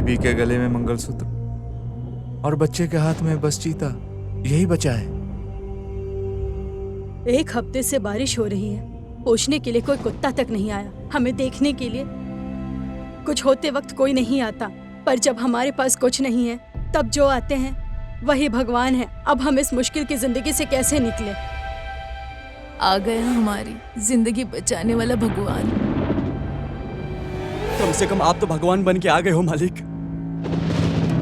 बीबी के गले में मंगलसूत्र और बच्चे के हाथ में बस चीता, यही बचा है। 1 हफ्ते से बारिश हो रही है, पूछने के लिए कोई कुत्ता तक नहीं आया, हमें देखने के लिए। कुछ होते वक्त कोई नहीं आता, पर जब हमारे पास कुछ नहीं है तब जो आते हैं वही भगवान है। अब हम इस मुश्किल की जिंदगी से कैसे निकले? आ गया हमारी जिंदगी बचाने वाला भगवान। कम से कम आप तो भगवान बन के आ गए हो मालिक।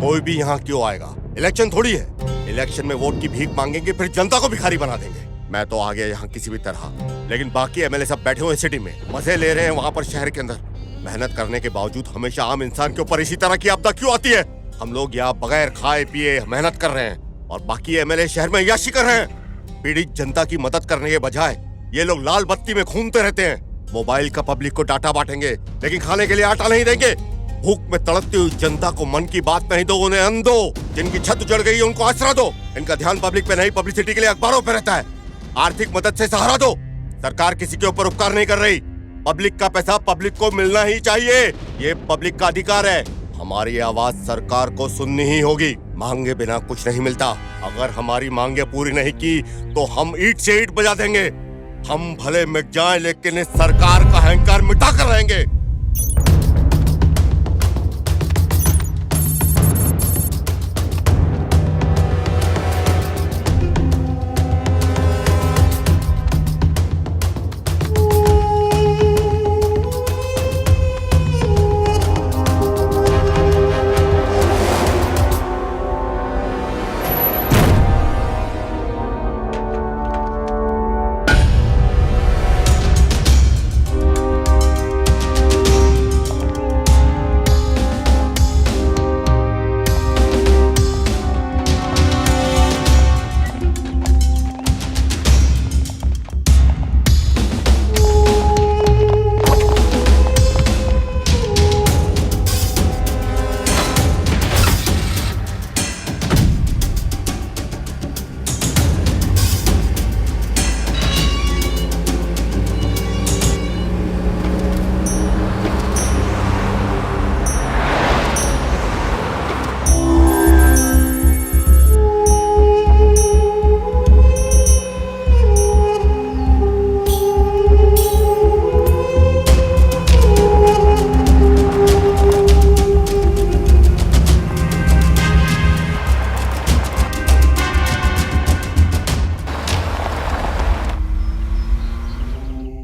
कोई भी यहाँ क्यों आएगा? इलेक्शन थोड़ी है। इलेक्शन में वोट की भीख मांगेंगे, फिर जनता को भिखारी बना देंगे। मैं तो आ गया यहाँ किसी भी तरह, लेकिन बाकी एमएलए सब बैठे हुए सिटी में मजे ले रहे हैं वहाँ पर शहर के अंदर। मेहनत करने के बावजूद हमेशा आम इंसान के ऊपर इसी तरह की आपदा क्यों आती है? हम लोग यहाँ बगैर खाए पिए मेहनत कर रहे हैं और बाकी एमएलए शहर में याशी कर रहे हैं। पीड़ित जनता की मदद करने के बजाय ये लोग लाल बत्ती में घूमते रहते हैं। मोबाइल का पब्लिक को डाटा बांटेंगे, लेकिन खाने के लिए आटा नहीं देंगे। भूख में तड़पती हुई जनता को मन की बात नहीं दो, उन्हें अन्न दो। जिनकी छत उजड़ गई है उनको आसरा दो। इनका ध्यान पब्लिक पे नहीं, पब्लिसिटी के लिए अखबारों पे रहता है। आर्थिक मदद से सहारा दो। सरकार किसी के ऊपर उपकार नहीं कर रही। पब्लिक का पैसा पब्लिक को मिलना ही चाहिए, ये पब्लिक का अधिकार है। हमारी आवाज सरकार को सुननी ही होगी। मांगे बिना कुछ नहीं मिलता। अगर हमारी मांगे पूरी नहीं की तो हम ईंट से ईंट बजा देंगे। हम भले मिट जाएं, लेकिन इस सरकार का अहंकार मिटा कर रहेंगे।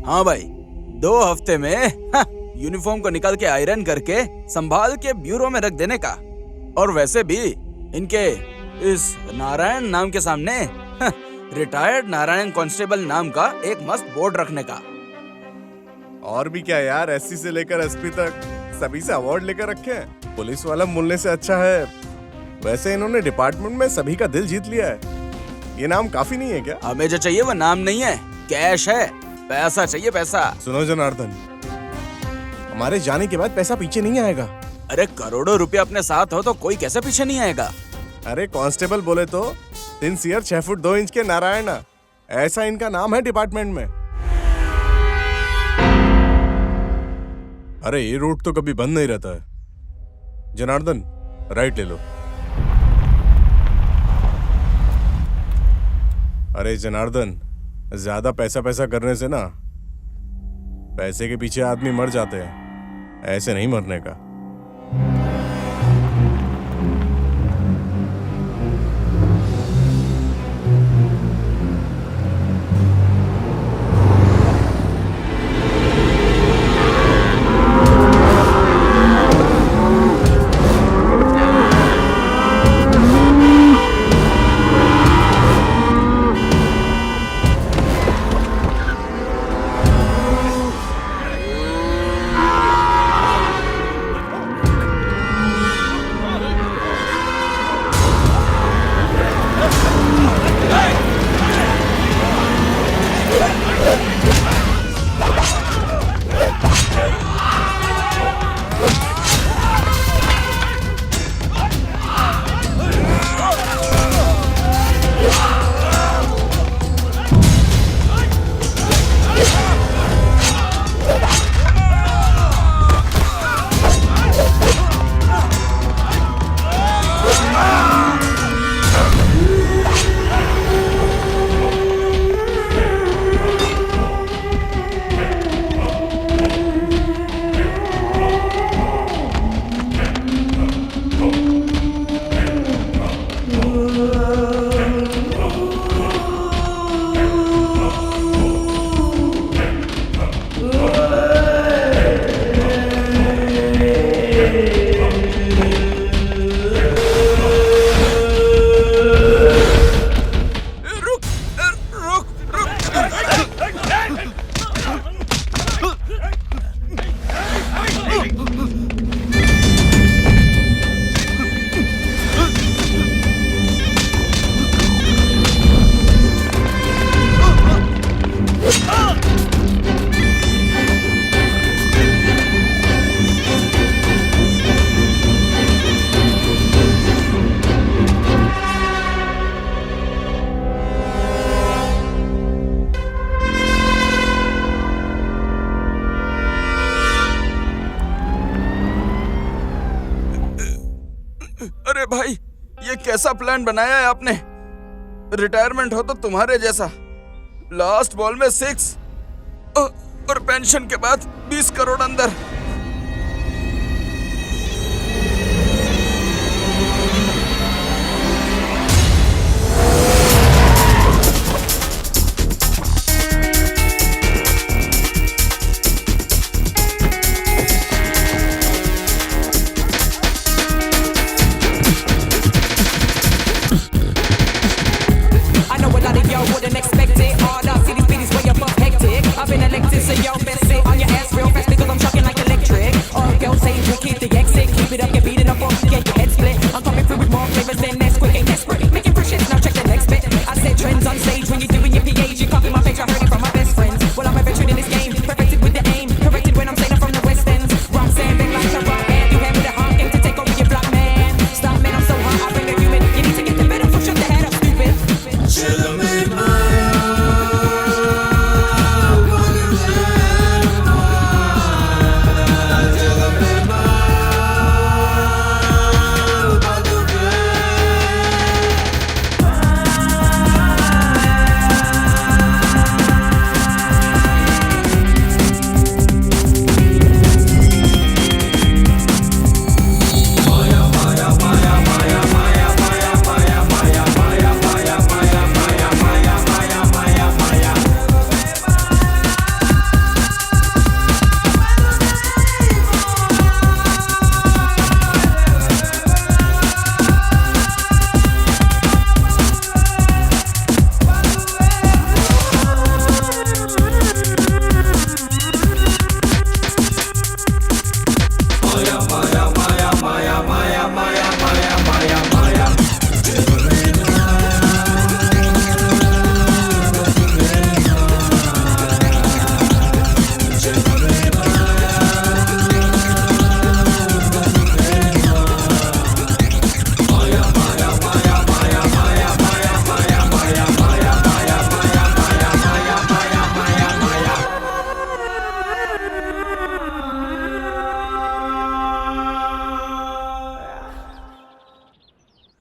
हाँ भाई, 2 हफ्ते में यूनिफॉर्म को निकाल के आयरन करके संभाल के ब्यूरो में रख देने का। और वैसे भी इनके इस नारायण नाम के सामने रिटायर्ड नारायण कांस्टेबल नाम का एक मस्त बोर्ड रखने का। और भी क्या यार, एससी से लेकर एसपी तक सभी से अवार्ड लेकर रखे हैं। पुलिस वाला मिलने से अच्छा है। वैसे इन्होंने डिपार्टमेंट में सभी का दिल जीत लिया है। ये नाम काफी नहीं है क्या? हमें जो चाहिए वो नाम नहीं है, कैश है। पैसा चाहिए, पैसा। सुनो जनार्दन, हमारे जाने के बाद पैसा पीछे नहीं आएगा। अरे करोड़ों रुपए अपने साथ हो तो कोई कैसे पीछे नहीं आएगा? अरे कांस्टेबल बोले तो सिंसियर 6 फुट 2 इंच के नारायण, ऐसा इनका नाम है डिपार्टमेंट में। अरे ये रूट तो कभी बंद नहीं रहता है। जनार्दन, राइट ले लो। अरे जनार्दन, ज्यादा पैसा करने से ना पैसे के पीछे आदमी मर जाते हैं, ऐसे नहीं मरने का। कैसा प्लान बनाया है आपने? रिटायरमेंट हो तो तुम्हारे जैसा, लास्ट बॉल में 6 और पेंशन के बाद 20 करोड़ अंदर।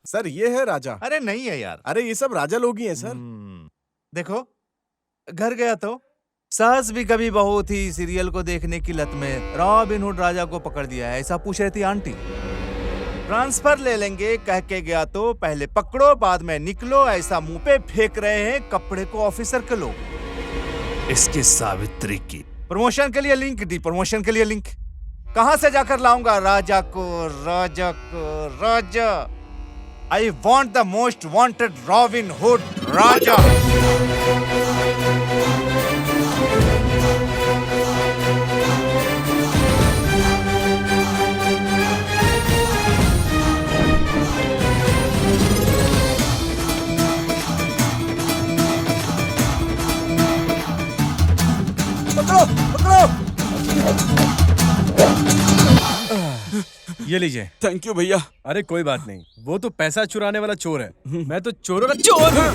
सर ये है राजा। अरे नहीं है यार। अरे ये सब राजा लोग ही हैं सर। देखो, घर गया तो सास भी कभी बहू थी सीरियल को देखने की लत में रॉबिन हुड राजा को पकड़ दिया है, ऐसा पूछ रही थी आंटी। ट्रांसफर ले लेंगे कह के गया तो पहले पकड़ो बाद में निकलो, ऐसा मुंह पे फेंक रहे हैं कपड़े को ऑफिसर के लोग। इसकी सावित्री की प्रमोशन के लिए लिंक दी, प्रमोशन के लिए लिंक कहां से जाकर लाऊंगा राजा को, राजा को, Raja. I want the most wanted Robin Hood Raja. पकड़ो पकड़ो। ये लीजिए। थैंक यू भैया। अरे कोई बात नहीं, वो तो पैसा चुराने वाला चोर है, मैं तो चोरों का चोर हूँ।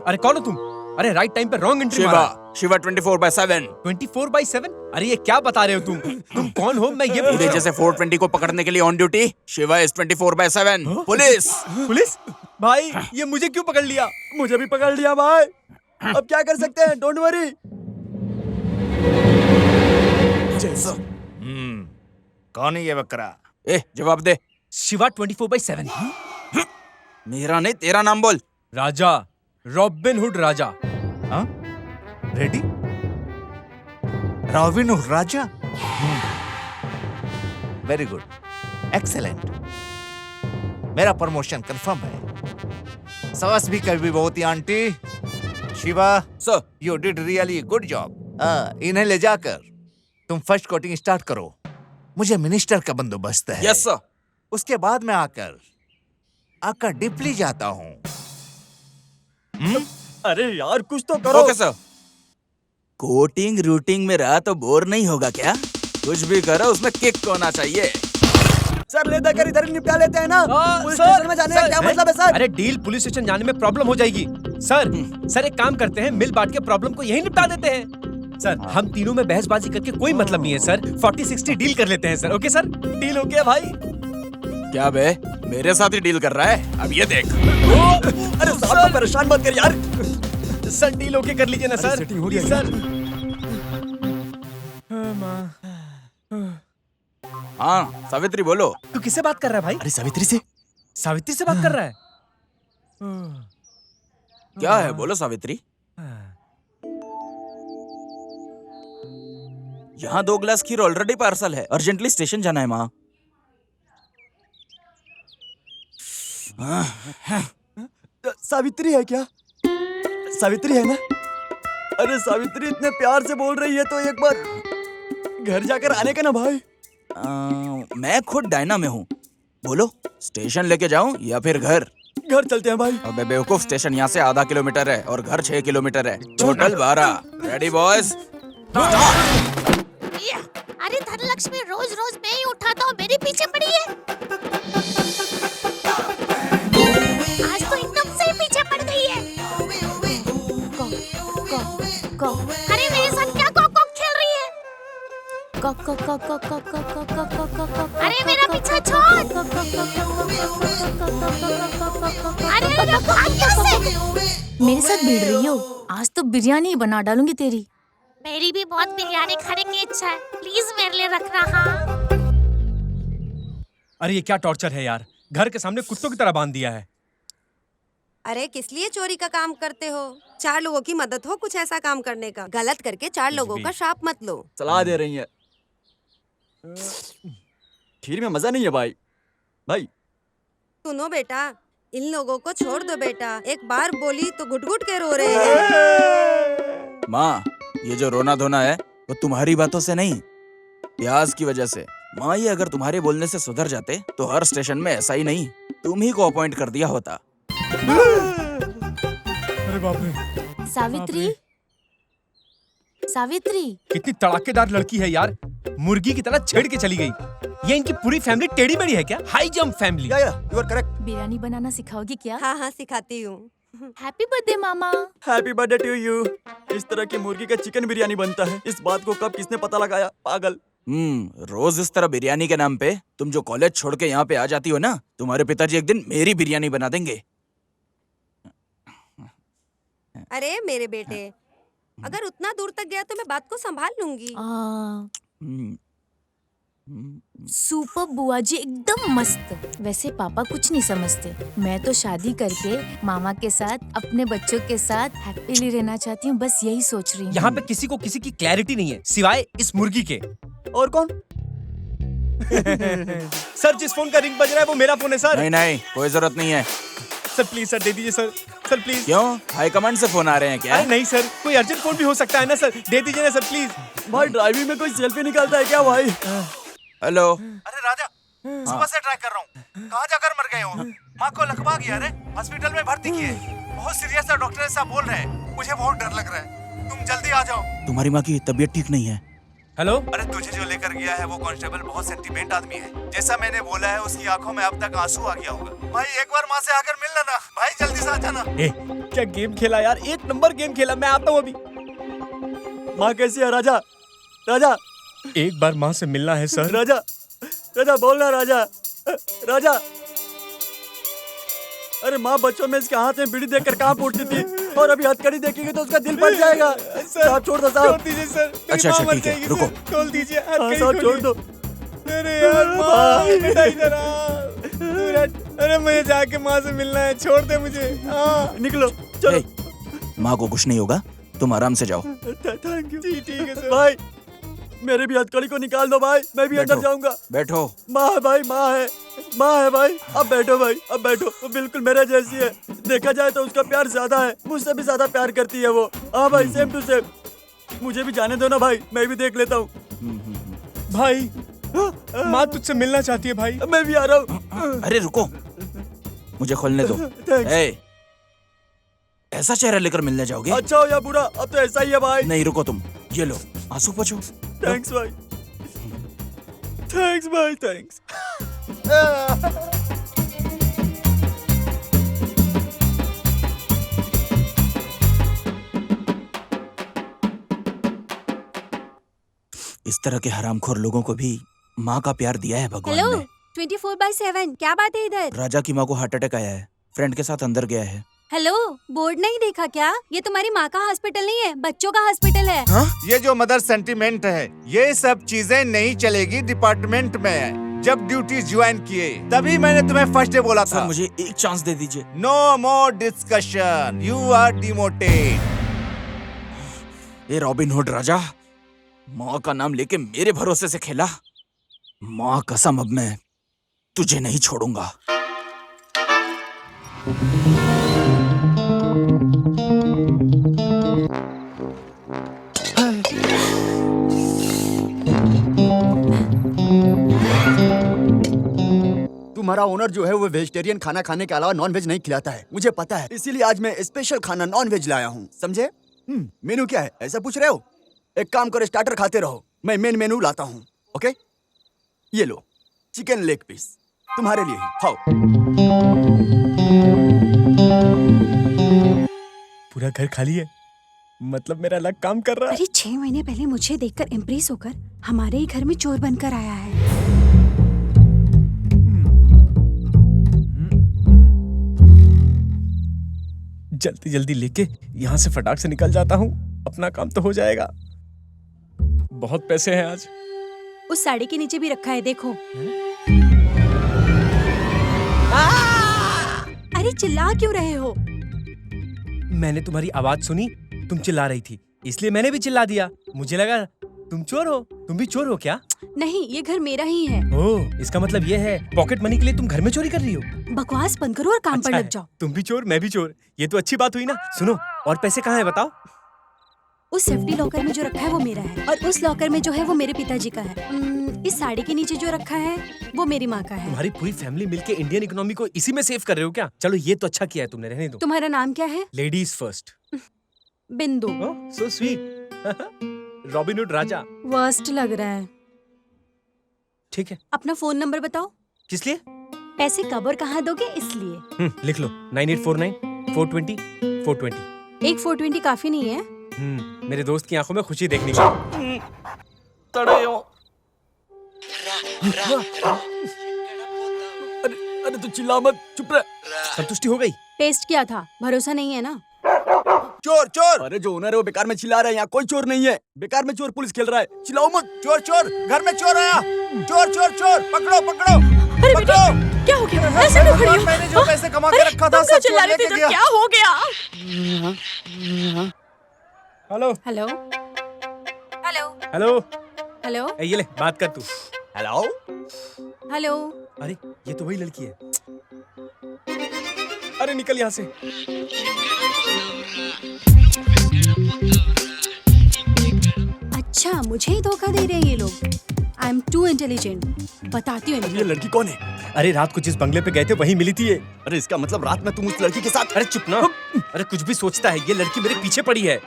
अरे कौन हो तुम? अरे राइट टाइम पे रॉन्ग एंट्री मारा। शिवा 24/7। 24/7? अरे ये क्या बता रहे हो तुम कौन हो? मैं ये पूछ पूरे रहा हूँ। जैसे 420 को पकड़ने के लिए on duty. Shiva is 24/7। Police. Police? भाई ये मुझे क्यों पकड़ लिया? मुझे भी पकड़ लिया भाई। अब क्या कर सकते हैं? Don't worry. कौन है ये बकरा? जवाब दे। शिवा 24/7। मेरा नहीं तेरा नाम बोल। Raja, Robin Hood Raja. हाँ? Ready? Robin Hood Raja? Very good, excellent. मेरा प्रमोशन कंफर्म है। सास भी कभी बहुत ही aunty. Shiva, sir. You did really good job. इन्हें ले जाकर तुम फर्स्ट कोटिंग स्टार्ट करो। मुझे मिनिस्टर का बंदोबस्त है। Yes sir. उसके बाद में आकर आका डिपली जाता हूँ। अरे यार कुछ तो करो। Okay sir. कोटिंग रूटिंग में रहा तो बोर नहीं होगा क्या? कुछ भी करो उसमें किक होना चाहिए। सर ले देकर इधर ही निपटा लेते हैं ना। पुलिस सर, स्टेशन में जाने का सर, क्या मतलब है सर? अरे डील पुलिस स्टेशन जाने में प्रॉब्लम हो जाएगी। सर एक काम करते हैं, मिल बांट के प्रॉब्लम को यहीं निपटा देते हैं। सर हम तीनों में बहसबाजी करके कोई मतलब नहीं है सर। 40-60 डील कर लेते हैं सर। ओके सर, डील हो गया भाई। क्या बे, मेरे साथ ही डील कर रहा है? अब ये देख। अरे साहब को परेशान मत कर यार। सर डील ओके कर लीजिए ना सर। सेटिंग हो रही है सर। हाँ सावित्री बोलो। तू किससे बात कर रहा है भाई? अरे सावित्री से। सावित्री से बात कर रहा है? क्या है बोलो सावित्री। यहाँ 2 ग्लास खीर ऑलरेडी पार्सल है, अर्जेंटली स्टेशन जाना है माँ। सावित्री है क्या? सावित्री है ना? अरे सावित्री इतने प्यार से बोल रही है तो एक बार घर जाकर आने का ना भाई। मैं खुद डायना में हूँ। बोलो स्टेशन लेके जाऊं या फिर घर? घर चलते हैं भाई। अबे बेवकूफ, स्टेशन यहाँ से आधा किलोमीटर है और घर 6 किलोमीटर है, टोटल 12। Ready boys? अरे धनलक्ष्मी रोज रोज मैं ही उठाता हूँ, मेरे पीछे पड़ी है। आज तो एकदम से ही पीछे पड़ गई है। को अरे मेरे साथ क्या कॉक कॉक खेल रही है? अरे मेरा पीछा छोड़। अरे भाग यहाँ से। मेरे साथ भिड़ रही हो? आज तो बिरयानी ही बना डालूंगी तेरी। मेरी भी बहुत बिरयानी खाने की इच्छा है, प्लीज मेरे लिए रखना। हाँ अरे ये क्या टॉर्चर है यार, घर के सामने कुत्तों की तरह बांध दिया है। अरे किस लिए चोरी का काम करते हो? 4 लोगों की मदद हो कुछ ऐसा काम करने का। गलत करके 4 लोगों का श्राप मत लो। सलाह दे रही है। खीर में मजा नहीं है भाई। भाई सुनो बेटा, इन लोगों को छोड़ दो बेटा। एक बार बोली तो घुट घुट के रो रहे हैं। माँ ये जो रोना धोना है वो तुम्हारी बातों से नहीं, प्याज की वजह से। माँ ये अगर तुम्हारे बोलने से सुधर जाते तो हर स्टेशन में ऐसा ही नहीं, तुम ही को अपॉइंट कर दिया होता। अरे बाप रे। सावित्री, सावित्री कितनी तड़ाकेदार लड़की है यार, मुर्गी की तरह छेड़ के चली गई। ये इनकी पूरी फैमिली टेढ़ी मेढ़ी है क्या? High jump family. या यू आर करेक्ट। बिरयानी बनाना सिखाओगी क्या? हाँ हाँ सिखाती हूँ। हैप्पी बर्थडे मामा। Happy birthday to you. इस तरह की मुर्गी का चिकन बिरयानी बनता है, इस बात को कब किसने पता लगाया? पागल। रोज इस तरह बिरयानी के नाम पे तुम जो कॉलेज छोड़ के यहाँ पे आ जाती हो ना, तुम्हारे पिताजी एक दिन मेरी बिरयानी बना देंगे। अरे मेरे बेटे, अगर उतना दूर तक गया तो मैं बात को संभाल लूंगी। सुपर बुआ जी, एकदम मस्त। वैसे पापा कुछ नहीं समझते। मैं तो शादी करके मामा के साथ अपने बच्चों के साथ हैप्पीली रहना चाहती हूँ, बस यही सोच रही हूँ। यहाँ पे किसी को किसी की क्लैरिटी नहीं है सिवाय इस मुर्गी के। और कौन? सर जिस फोन का रिंग बज रहा है वो मेरा फोन है सर। नहीं नहीं कोई जरूरत नहीं है। सर प्लीज सर दे दीजिए सर। Sir please. क्यों, हाई कमांड से फोन आ रहे हैं क्या? अरे नहीं सर, कोई अर्जेंट फोन भी हो सकता है ना सर, दे दीजिए ना सर प्लीज। भाई ड्राइविंग में कोई सेल्फी निकालता है क्या भाई? हेलो। अरे राजा, सुबह से ट्राई कर रहा हूँ। कहाँ जाकर मर गए हो? माँ को लकवा गया रे, हॉस्पिटल में भर्ती किए। बहुत सीरियस है, डॉक्टर ऐसा बोल रहे हैं। मुझे बहुत डर लग रहा है, तुम जल्दी आ जाओ। तुम्हारी माँ की तबीयत ठीक नहीं है। हेलो। अरे तुझे जो लेकर गया है वो कांस्टेबल बहुत सेंटीमेंट आदमी है। जैसा मैंने बोला है उसकी आंखों में अब तक आंसू आ गया होगा। भाई एक बार माँ से आकर मिल लेना भाई, जल्दी से आ जाना। क्या गेम खेला यार, 1 नंबर गेम खेला। मैं आता हूँ अभी। माँ कैसी है राजा? राजा एक बार माँ से मिलना है सर। राजा, राजा बोलना राजा। राजा, अरे माँ बच्चों में इसके हाथ में बीड़ी देखकर कहाँ फूटती थी, और अभी हथकड़ी देखेंगे तो उसका दिल फट जाएगा। साहब छोड़ दो साहब। छोड़ दीजिए सर। अच्छा अच्छा ठीक है, रुको। खोल दीजिए। हाँ साहब छोड़ दो। अरे यार माँ, बेटा इधर आ। अरे मुझे जाके माँ से मिलना है, छोड़ दे मुझे। निकलो चलो। माँ को कुछ नहीं होगा, तुम आराम से जाओ। Thank you. ठीक है सर। भाई मेरे भी हथकड़ी को निकाल दो भाई, मैं भी अंदर जाऊंगा। बैठो। माँ है भाई, माँ है, माँ है भाई। अब बैठो भाई, अब बैठो। वो बिल्कुल मेरे जैसी है, देखा जाए तो उसका प्यार ज्यादा है, मुझसे भी ज्यादा प्यार करती है वो। हाँ भाई सेम टू सेम। मुझे भी जाने दो ना भाई, मैं भी देख लेता हूँ। भाई माँ तुझसे मिलना चाहती है भाई। मैं भी आ रहा हूँ। अरे रुको, मुझे खोलने दो। Thanks. ए, ऐसा चेहरा लेकर मिलने जाओगे? अच्छा हो या बुरा, अब तो ऐसा ही है भाई। नहीं रुको तुम, ये लो आंसू पोंछो। थैंक्स भाई, थैंक्स भाई, थैंक्स। इस तरह के हरामखोर लोगों को भी माँ का प्यार दिया है भगवान हेलो, ने। 24/7 क्या बात है इधर? राजा की माँ को हार्ट अटैक आया है, फ्रेंड के साथ अंदर गया है। हेलो, बोर्ड नहीं देखा क्या? ये तुम्हारी माँ का हॉस्पिटल नहीं है, बच्चों का हॉस्पिटल है। हाँ? ये जो मदर सेंटीमेंट है, ये सब चीजें नहीं चलेगी डिपार्टमेंट में। जब ड्यूटी ज्वाइन किए तभी मैंने तुम्हें फर्स्ट डे बोला सर था। मुझे एक चांस दे दीजिए। No more discussion, you are demoted. ये रॉबिनहुड राजा, माँ का नाम लेके मेरे भरोसे से खेला। माँ कसम, अब मैं तुझे नहीं छोड़ूंगा। तुम्हारा ओनर जो है वो वेजिटेरियन खाना खाने के अलावा नॉन वेज नहीं खिलाता है, मुझे पता है। इसीलिए आज मैं स्पेशल खाना नॉन वेज लाया हूँ, समझे? मेनू क्या है ऐसा पूछ रहे हो? एक काम करो, स्टार्टर खाते रहो, मैं मेन मेनू लाता हूँ। ओके, ये लो चिकन लेग पीस, तुम्हारे लिए ही, खाओ। पूरा घर खाली है, मतलब मेरा लक काम कर रहा है। अरे 6 महीने पहले मुझे देखकर इम्प्रेस होकर हमारे ही घर में चोर बनकर आया है। जल्दी जल्दी लेके यहाँ से फटाक से निकल जाता हूँ, अपना काम तो हो जाएगा। बहुत पैसे हैं आज। उस साड़ी के नीचे भी रखा है, देखो। अरे चिल्ला क्यों रहे हो? मैंने तुम्हारी आवाज सुनी, तुम चिल्ला रही थी, इसलिए मैंने भी चिल्ला दिया। मुझे लगा तुम चोर हो। तुम भी चोर हो क्या? नहीं, ये घर मेरा ही है। ओह, इसका मतलब ये है पॉकेट मनी के लिए तुम घर में चोरी कर रही हो। बकवास बंद करो और काम पर अच्छा लग है, जाओ। तुम भी चोर मैं भी चोर, ये तो अच्छी बात हुई ना। सुनो, और पैसे कहाँ है बताओ? उस सेफ्टी लॉकर में जो रखा है वो मेरा है, और उस लॉकर में जो है वो मेरे पिताजी का है। इस साड़ी के नीचे जो रखा है वो मेरी माँ का है। तुम्हारी पूरी फैमिली मिलके इंडियन इकोनॉमी को इसी में सेव कर रहे हो क्या? चलो ये तो अच्छा किया है तुमने, रहने दो। तुम्हारा नाम क्या है? Ladies first. Bindu. So sweet. Robin Hood Raja. Worst लग रहा है। ठीक है, अपना फोन नंबर बताओ। किस लिए? पैसे कब और कहाँ दोगे इसलिए। लिख लो 9849 420 420। एक 420 काफी नहीं है। मेरे दोस्त की आंखों में खुशी देखने को। अरे तू चिल्ला मत, चुप रह। संतुष्टि हो गई? टेस्ट किया था, भरोसा नहीं है ना। चोर चोर! अरे जो ओनर है वो बेकार में चिल्ला रहा है, यहाँ कोई चोर नहीं है। बेकार में चोर पुलिस खेल रहा है, चिल्लाओ मत। चोर चोर, घर में चोर आया। चोर चोर चोर, पकड़ो पकड़ो। अरे बेटे, क्या हो गया? ऐसे क्यों खड़ी हो? मैंने जो पैसे कमा के रखा था तुम क्यों सब चिल्ला चोर रहे थे? लेके गया। क्या हो गया? Hello hello hello hello. Hello ये ले बात कर तू। Hello hello. अरे ये तो वही लड़की है। अरे निकल यहाँ से। अच्छा, मुझे ही धोखा दे रहे हैं ये लोग। आई एम टू इंटेलिजेंट। बताती हूँ इनको। ये लड़की कौन है? अरे रात को जिस बंगले पे गए थे वहीं मिली थी ये। अरे इसका मतलब रात में तुम उस लड़की के साथ? अरे चुप ना। अरे कुछ भी सोचता है, ये लड़की मेरे पीछे पड़ी है।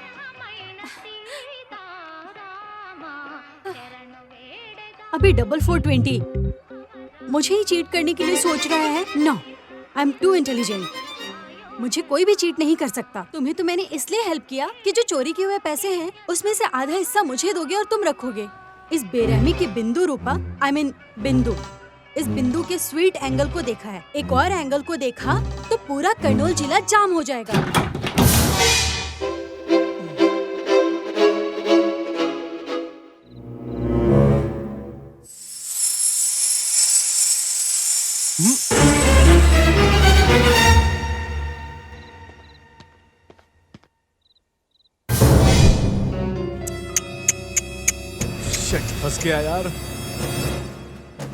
अभी डबल 420 मुझे ही चीट करने के लिए सोच रहा है। No, I am too intelligent. मुझे कोई भी चीट नहीं कर सकता। तुम्हें तो मैंने इसलिए हेल्प किया कि जो चोरी किए हुए पैसे हैं उसमें से आधा हिस्सा मुझे दोगे और तुम रखोगे। इस बेरहमी की बिंदु रूपा, आई मीन बिंदु, इस बिंदु के स्वीट एंगल को देखा है। एक और एंगल को देखा तो पूरा कर्नूल जिला जाम हो जाएगा। फंस गया यार।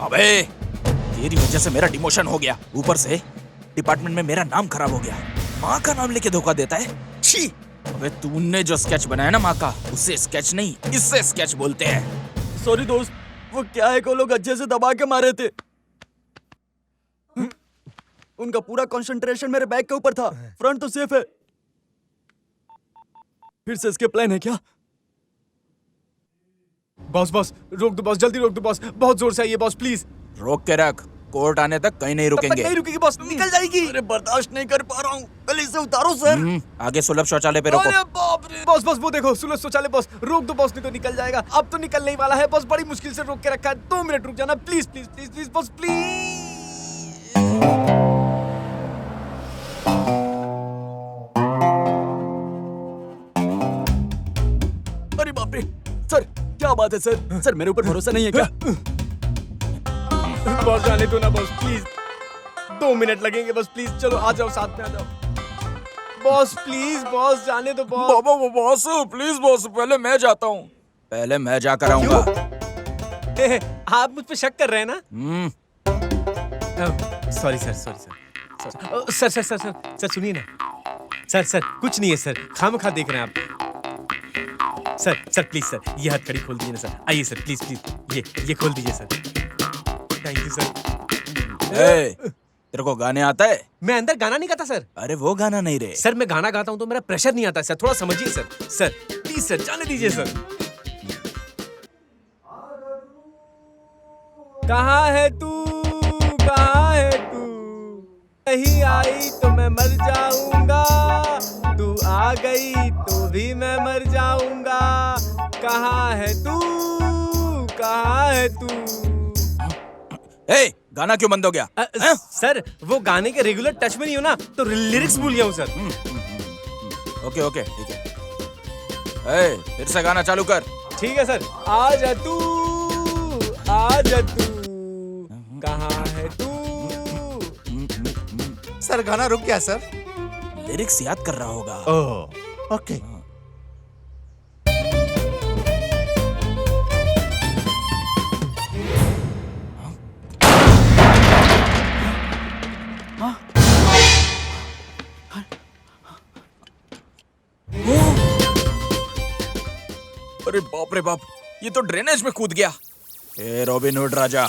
अबे तेरी वजह से मेरा डिमोशन हो गया, ऊपर से डिपार्टमेंट में मेरा नाम खराब हो गया। माँ का नाम लेके धोखा देता है। छी! अबे तूने जो स्केच बनाया ना माँ का, उससे स्केच नहीं, इससे स्केच बोलते हैं। सॉरी दोस्त, वो क्या है को लोग अच्छे से दबा के मारे थे। उनका पूरा कंसंट्रेशन मेरे बैग के ऊपर था। फ्रंट तो सेफ है। फिर से इसके प्लान है क्या? बॉस बॉस रोक दो बॉस, जल्दी रोक दो बॉस, बहुत जोर से आइए बॉस प्लीज। रोक के रख, कोर्ट आने तक कहीं नहीं तब तक रुकेंगे। नहीं रुकेगी बॉस, निकल जाएगी। अरे बर्दाश्त नहीं कर पा रहा हूँ, गली से उतारो सर। आगे सुलभ शौचालय पे रोको। अरे बाप रे बॉस बॉस वो देखो सुलभ शौचालय बॉस, रोक दो बॉस नहीं तो निकल जाएगा। अब तो निकलने ही वाला है बॉस, बड़ी मुश्किल से रोक के रखा है। 2 मिनट रुक जाना please please please please boss please. अरे बाप रे सर, क्या बात है सर? सर मेरे ऊपर भरोसा नहीं है क्या? बॉस जाने दो ना बॉस प्लीज, 2 मिनट लगेंगे बस प्लीज, चलो आ जाओ साथ में आ जाओ बॉस प्लीज, बॉस जाने दो बॉस। बाबा वो बॉस प्लीज बॉस, पहले मैं जाता हूँ, पहले मैं जाकर आऊंगा। आप मुझ पे शक कर रहे हैं ना? Sorry sir sorry sir sir sir sir sir सुनिए ना सर, सर कुछ नहीं है सर, खामखा देख रहे हैं आप। सर सर प्लीज सर, ये हथकड़ी खोल दीजिए ना सर, आइए सर प्लीज प्लीज, ये खोल दीजिए सर, थैंक यू सर। तेरे को गाने आता है? मैं अंदर गाना नहीं गाता सर। अरे वो गाना नहीं रे सर, मैं गाना गाता हूँ तो मेरा प्रेशर नहीं आता सर, थोड़ा समझिए सर। सर प्लीज सर, जाने दीजिए सर। कहाँ है तू, कहाँ है तू, नहीं आई तो मैं मर जाऊंगा, तू आ गई तो भी मैं मर जाऊंगा। कहाँ है तू, कहाँ है तू? गाना क्यों बंद हो गया? सर वो गाने के रेगुलर टच में नहीं हो ना, तो लिरिक्स भूल गया हूँ सर। ओके ओके ठीक है, फिर से गाना चालू कर। ठीक है सर। आजा तू, आजा तू, कहाँ है तू? सर गाना रुक गया सर। लिरिक्स याद कर रहा होगा। Oh okay. अरे बाप रे बाप, ये तो ड्रेनेज में कूद गया। ए रॉबिन हुड राजा,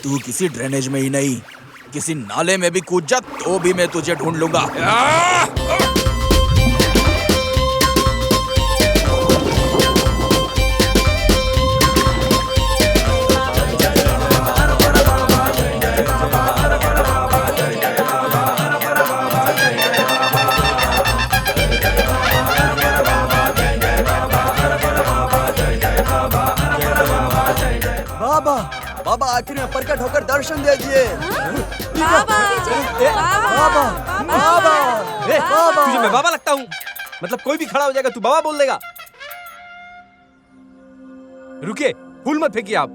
तू किसी ड्रेनेज में ही नहीं, किसी नाले में भी कूद जा तो भी मैं तुझे ढूंढ लूंगा। बाबा बाबा आखिर में प्रकट होकर दर्शन दीजिए। बाबा बाबा बाबा तुझे मैं बाबा लगता हूँ? मतलब कोई भी खड़ा हो जाएगा तू बाबा बोल देगा? रुके, फूल मत फेंकिए आप।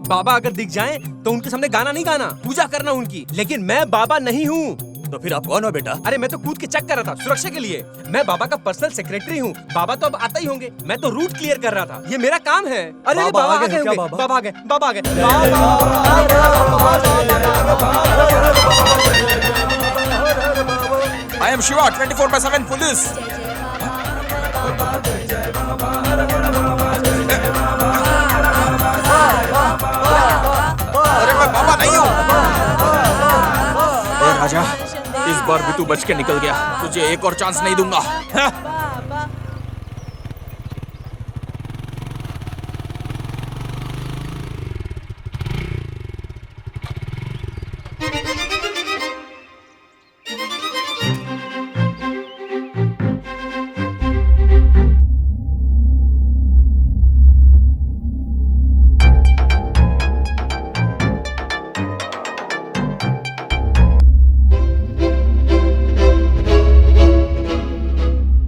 बाबा अगर दिख जाएं तो उनके सामने गाना नहीं गाना, पूजा करना उनकी। लेकिन मैं बाबा नहीं हूँ। तो फिर आप कौन हो बेटा? अरे मैं तो कूद के चेक कर रहा था सुरक्षा के लिए। मैं बाबा का पर्सनल सेक्रेटरी हूँ। बाबा तो अब आता ही होंगे, मैं तो रूट क्लियर कर रहा था, ये मेरा काम है। अरे बाबा बाबा आ आ गए गए हैं क्या? होंगे। बाबा बाबा आ गए, बाबा आ गए। आई एम शिवा, 24/7 पुलिस। अरे मैं बाबा नहीं हूँ। ए राजा, इस बार भी तू बच के निकल गया, तुझे एक और चांस नहीं दूंगा।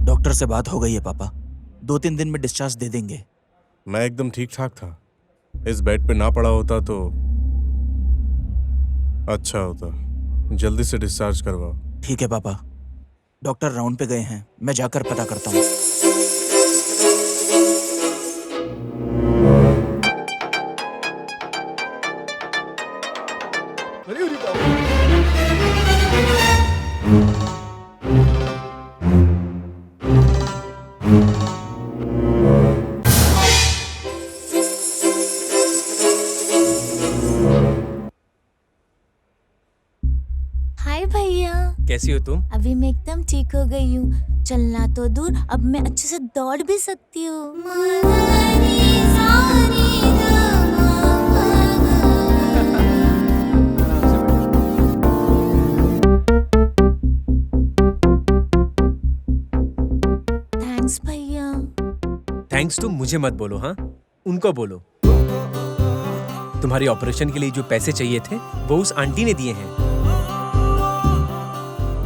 डॉक्टर से बात हो गई है पापा, 2-3 दिन में डिस्चार्ज दे देंगे। मैं एकदम ठीक ठाक था, इस बेड पे ना पड़ा होता तो अच्छा होता। जल्दी से डिस्चार्ज करवाओ। ठीक है पापा, डॉक्टर राउंड पे गए हैं, मैं जाकर पता करता हूँ। कैसी हो तुम? अभी मैं एकदम ठीक हो गई हूँ। चलना तो दूर, अब मैं अच्छे से दौड़ भी सकती हूँ। थैंक्स भैया। थैंक्स तुम मुझे मत बोलो, हाँ उनको बोलो। तुम्हारी ऑपरेशन के लिए जो पैसे चाहिए थे वो उस आंटी ने दिए हैं।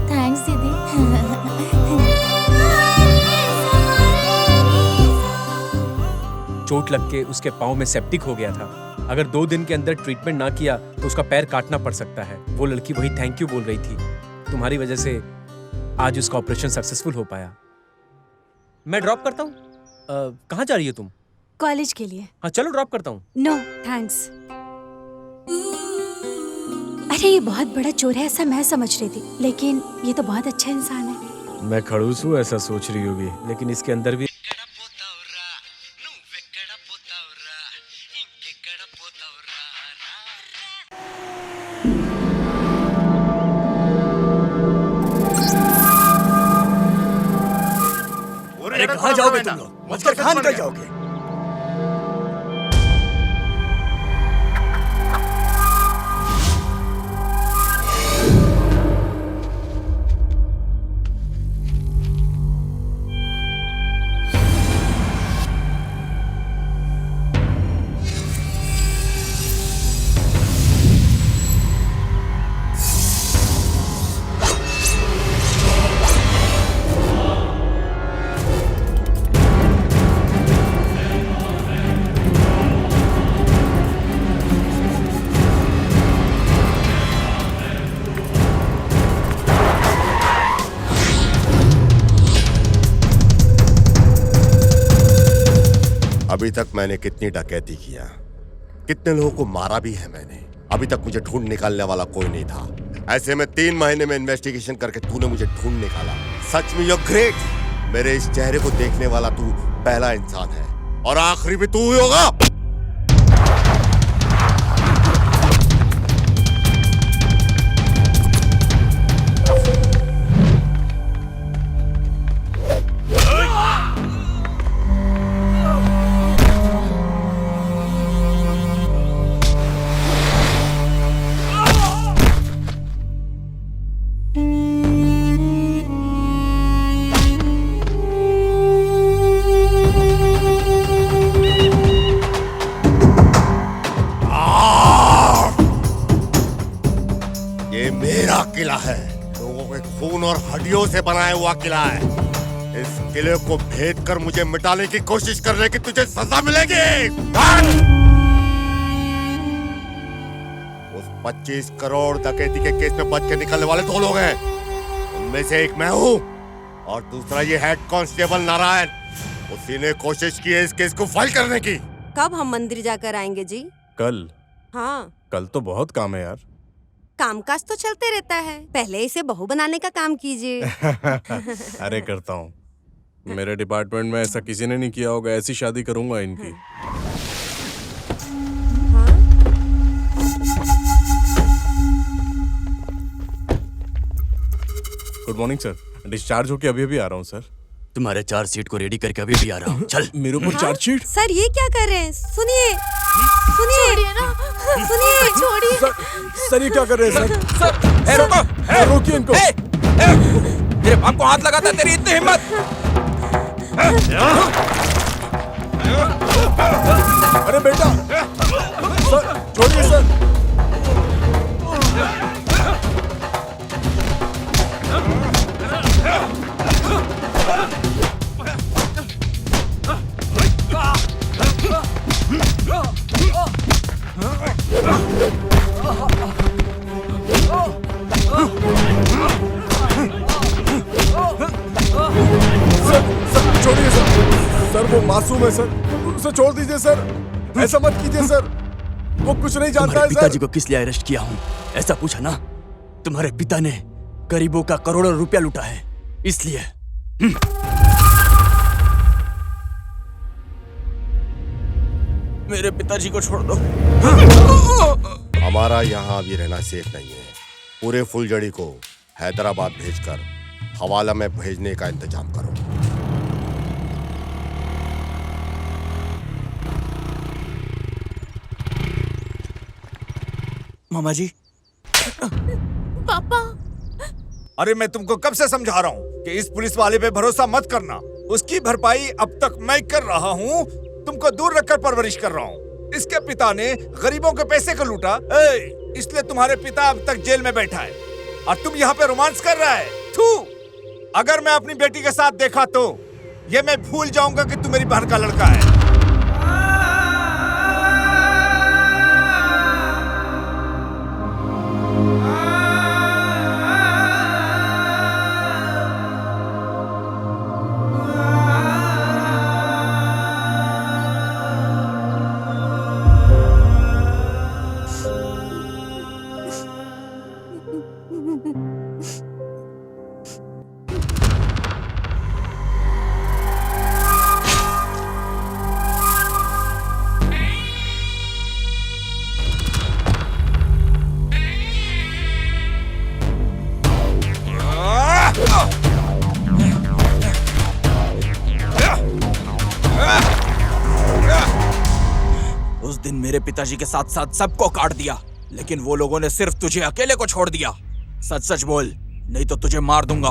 थैंक्स दीदी। चोट लग के उसके पाँव में सेप्टिक हो गया था। अगर 2 दिन के अंदर ट्रीटमेंट ना किया तो उसका पैर काटना पड़ सकता है। वो लड़की वही थैंक यू बोल रही थी। तुम्हारी वजह से आज उसका ऑपरेशन सक्सेसफुल हो पाया। मैं ड्रॉप करता हूँ। कहाँ जा रही हो तुम? कॉलेज के लिए। हाँ चलो ड्रॉप करता हूँ। No thanks. अरे ये बहुत बड़ा चोर है ऐसा मैं समझ रही थी, लेकिन ये तो बहुत अच्छा इंसान है। मैं खड़ूस हूँ ऐसा सोच रही होगी, लेकिन इसके अंदर भी अरे कहाँ जाओगे तुम लोग? बचकर कहाँ निकल जाओगे? अभी तक मैंने कितनी डकैती किया, कितने लोगों को मारा भी है मैंने। अभी तक मुझे ढूंढ निकालने वाला कोई नहीं था। ऐसे में 3 महीने में इन्वेस्टिगेशन करके तूने मुझे ढूंढ निकाला। सच में यू ग्रेट। मेरे इस चेहरे को देखने वाला तू पहला इंसान है और आखिरी भी तू ही होगा। किला है, लोगों के खून और हड्डियों से बनाया हुआ किला है। इस किले को भेद कर मुझे मिटाने की कोशिश करने की तुझे सजा मिलेगी। उस 25 करोड़ डकैती के केस में बच के निकलने वाले 2 लोग हैं। उनमें से एक मैं हूँ और दूसरा ये हेड कांस्टेबल नारायण। उसी ने कोशिश की है इस केस को फाइल करने की। कब हम मंदिर जाकर आएंगे जी? कल? हाँ, कल तो बहुत काम है यार। कामकाज तो चलते रहता है, पहले इसे बहू बनाने का काम कीजिए। अरे करता हूँ। मेरे डिपार्टमेंट में ऐसा किसी ने नहीं किया होगा। ऐसी शादी करूंगा इनकी। Good morning sir. डिस्चार्ज होके अभी अभी आ रहा हूँ सर। तुम्हारे चार्जशीट को रेडी करके अभी भी आ रहा हूँ। चल। मेरे ऊपर चार्जशीट? सर ये क्या कर रहे हैं? सुनिए सुनिए सुनिए। छोड़िए सर ये क्या कर रहे हैं सर? रुको, रोकिए इनको। मेरे बाप को हाथ लगाता तेरी इतनी हिम्मत? अरे बेटा सर छोड़िए सर। छोड़िए सर, वो मासूम है सर, उसे छोड़ दीजिए सर, ऐसा मत कीजिए सर, वो कुछ नहीं जानता है सर। पिताजी को किस लिए अरेस्ट किया हूँ ऐसा पूछा ना? तुम्हारे पिता ने गरीबों का करोड़ों रुपया लूटा है, इसलिए। मेरे पिताजी को छोड़ दो। हमारा यहाँ अभी रहना सेफ नहीं है। पूरे फुलझड़ी को हैदराबाद भेजकर हवाला में भेजने का इंतजाम करो। मामा जी, पापा। अरे मैं तुमको कब से समझा रहा हूँ कि इस पुलिस वाले पे भरोसा मत करना। उसकी भरपाई अब तक मैं कर रहा हूँ, तुमको दूर रखकर परवरिश कर रहा हूँ। इसके पिता ने गरीबों के पैसे को लूटा, इसलिए तुम्हारे पिता अब तक जेल में बैठा है और तुम यहाँ पे रोमांस कर रहा है। थू! अगर मैं अपनी बेटी के साथ देखा तो ये मैं भूल जाऊंगा कि तू मेरी बहन का लड़का है। उस दिन मेरे पिताजी के साथ साथ सबको काट दिया, लेकिन वो लोगों ने सिर्फ तुझे अकेले को छोड़ दिया। सच सच बोल, नहीं तो तुझे मार दूंगा।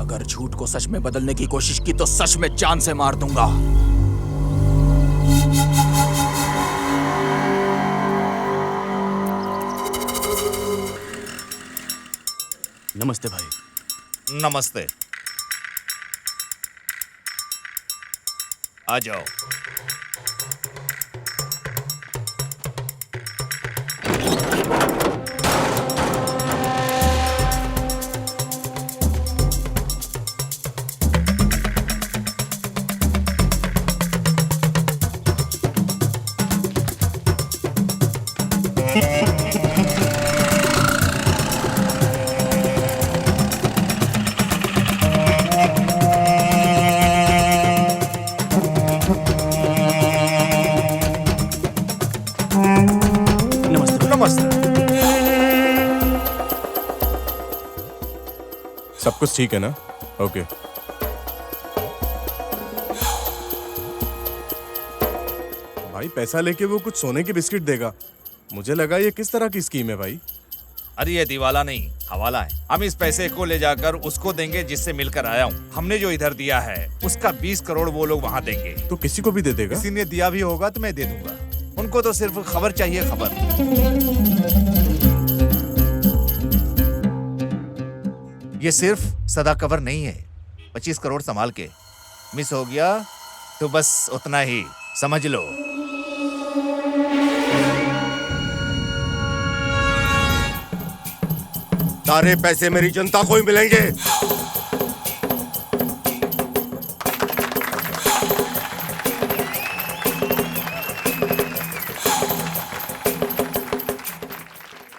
अगर झूठ को सच में बदलने की कोशिश की तो सच में जान से मार दूंगा। नमस्ते भाई। नमस्ते। आ जाओ। सब कुछ ठीक है ना? ओके। भाई पैसा लेके वो कुछ सोने के बिस्किट देगा। मुझे लगा ये किस तरह की स्कीम है भाई? अरे ये दिवाला नहीं, हवाला है। हम इस पैसे को ले जाकर उसको देंगे जिससे मिलकर आया हूँ। हमने जो इधर दिया है उसका 20 करोड़ वो लोग वहाँ देंगे। तो किसी को भी दे देगा? किसी ने दिया भी होगा तो मैं दे दूंगा। उनको तो सिर्फ खबर चाहिए, खबर। ये सिर्फ सदा कवर नहीं है। 25 करोड़ संभाल के, मिस हो गया तो बस उतना ही समझ लो। सारे पैसे मेरी जनता को ही मिलेंगे।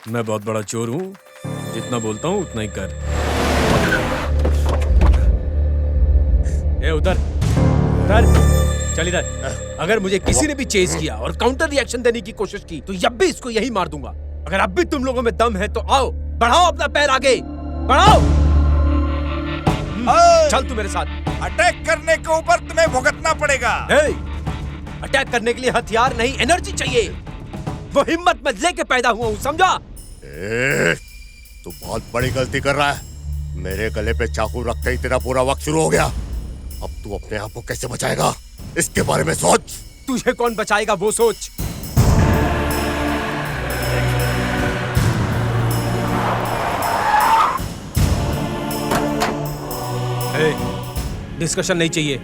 मैं बहुत बड़ा चोर हूँ, जितना बोलता हूँ उतना ही कर। ए उधर उधर, चल इधर। अगर मुझे किसी ने भी चेज किया और काउंटर रिएक्शन देने की कोशिश की तो जब भी इसको यही मार दूंगा। अगर अब भी तुम लोगों में दम है तो आओ, बढ़ाओ अपना पैर आगे, बढ़ाओ। चल तू मेरे साथ। अटैक करने के ऊपर तुम्हें भुगतना पड़ेगा। अटैक करने के लिए हथियार नहीं, एनर्जी चाहिए। वो हिम्मत में लेके पैदा हुआ हूँ, समझा? तू बहुत बड़ी गलती कर रहा है। मेरे गले पे चाकू रखते ही तेरा पूरा वक्त शुरू हो गया। अब तू अपने आप को कैसे बचाएगा, इसके बारे में सोच। तुझे कौन बचाएगा वो सोच। डिस्कशन नहीं चाहिए।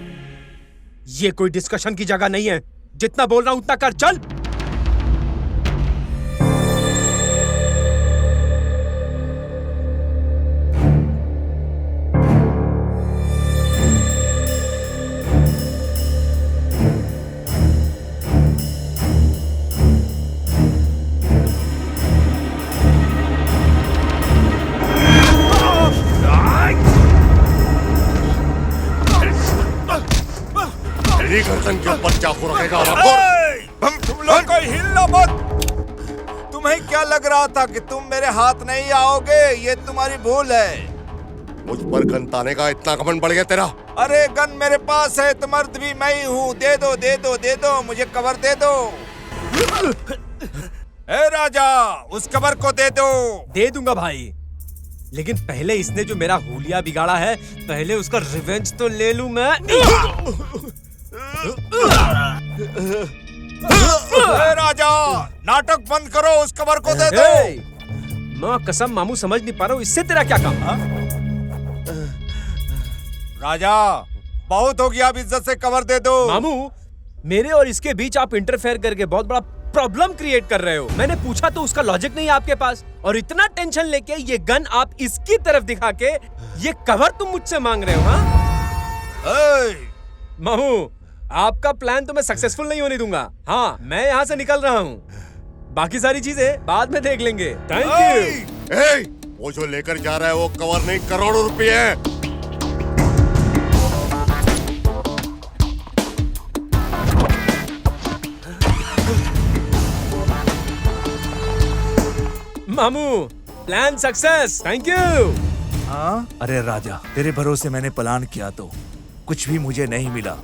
ये कोई डिस्कशन की जगह नहीं है। जितना बोल रहा हूं उतना कर, चल। गर्दन के ऊपर चाकू रखेगा। तुम लोग कोई हिलना मत। तुम्हें क्या लग रहा था कि तुम मेरे हाथ नहीं आओगे? ये तुम्हारी भूल है। मुझ पर गन ताने का इतना घमंड बढ़ गया तेरा? अरे गन मेरे पास है तो मर्द भी मैं ही हूँ। दे दो दे दो दे दो, मुझे कवर दे दो। ए राजा, उस कवर को दे दो। दे दूंगा भाई, लेकिन पहले इसने जो मेरा हुलिया बिगाड़ा है, पहले उसका रिवेंज तो ले लूं मैं। ए राजा, नाटक बंद करो, उस कवर को दे दो। माँ कसम मामू समझ नहीं पा रहा हूँ, इससे तेरा क्या काम? राजा, बहुत हो गया, अब इज्जत से कवर दे दो। मामू, मेरे और इसके बीच आप इंटरफेयर करके बहुत बड़ा प्रॉब्लम क्रिएट कर रहे हो। मैंने पूछा तो उसका लॉजिक नहीं है आपके पास, और इतना टेंशन लेके ये गन आप इसकी तरफ दिखा के ये कवर तुम मुझसे मांग रहे हो? हाँ मामू, आपका प्लान तो मैं सक्सेसफुल नहीं होने दूंगा। हाँ, मैं यहाँ से निकल रहा हूँ, बाकी सारी चीजें बाद में देख लेंगे। Thank you. वो जो लेकर जा रहा है वो कवर नहीं, करोड़ों रुपए है। मामू, प्लान सक्सेस, थैंक यू। हाँ, अरे राजा, तेरे भरोसे मैंने प्लान किया तो कुछ भी मुझे नहीं मिला।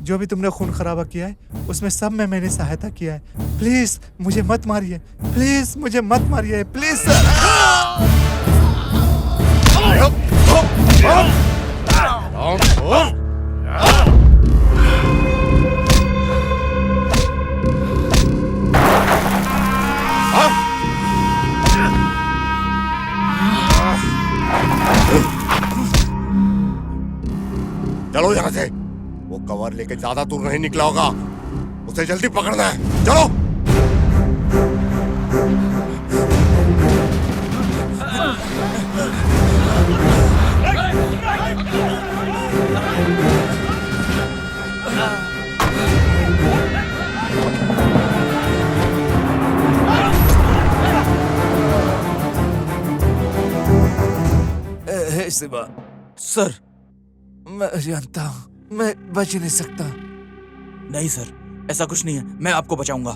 जो भी तुमने खून खराबा किया है उसमें सब में मैंने सहायता किया है। प्लीज मुझे मत मारिए, प्लीज मुझे मत मारिए, प्लीज चलो यहाँ से। वो कवर लेके ज्यादा दूर नहीं निकला होगा, उसे जल्दी पकड़ना है। चलो। शिवा, सर, मैं जानता हूँ मैं बच नहीं सकता। नहीं सर, ऐसा कुछ नहीं है, मैं आपको बचाऊंगा।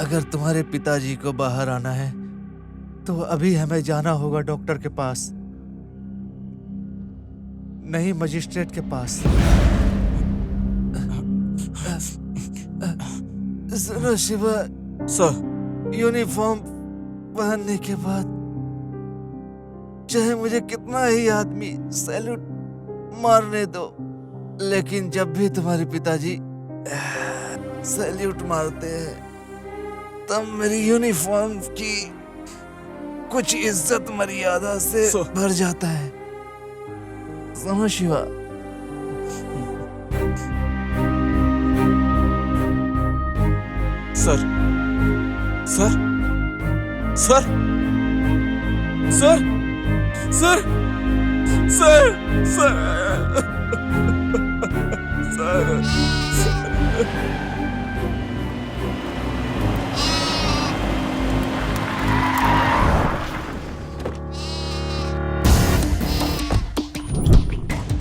अगर तुम्हारे पिताजी को बाहर आना है तो अभी हमें जाना होगा डॉक्टर के पास, नहीं मजिस्ट्रेट के पास। सुनो शिवा सर, यूनिफॉर्म पहनने के बाद चाहे मुझे कितना ही आदमी सैल्यूट मारने दो, लेकिन जब भी तुम्हारे पिताजी सैल्यूट मारते हैं तब मेरी यूनिफॉर्म की कुछ इज्जत मर्यादा से भर जाता है। समझ Shiva? Sir, sir, sir, sir, sir, sir, sir, sir.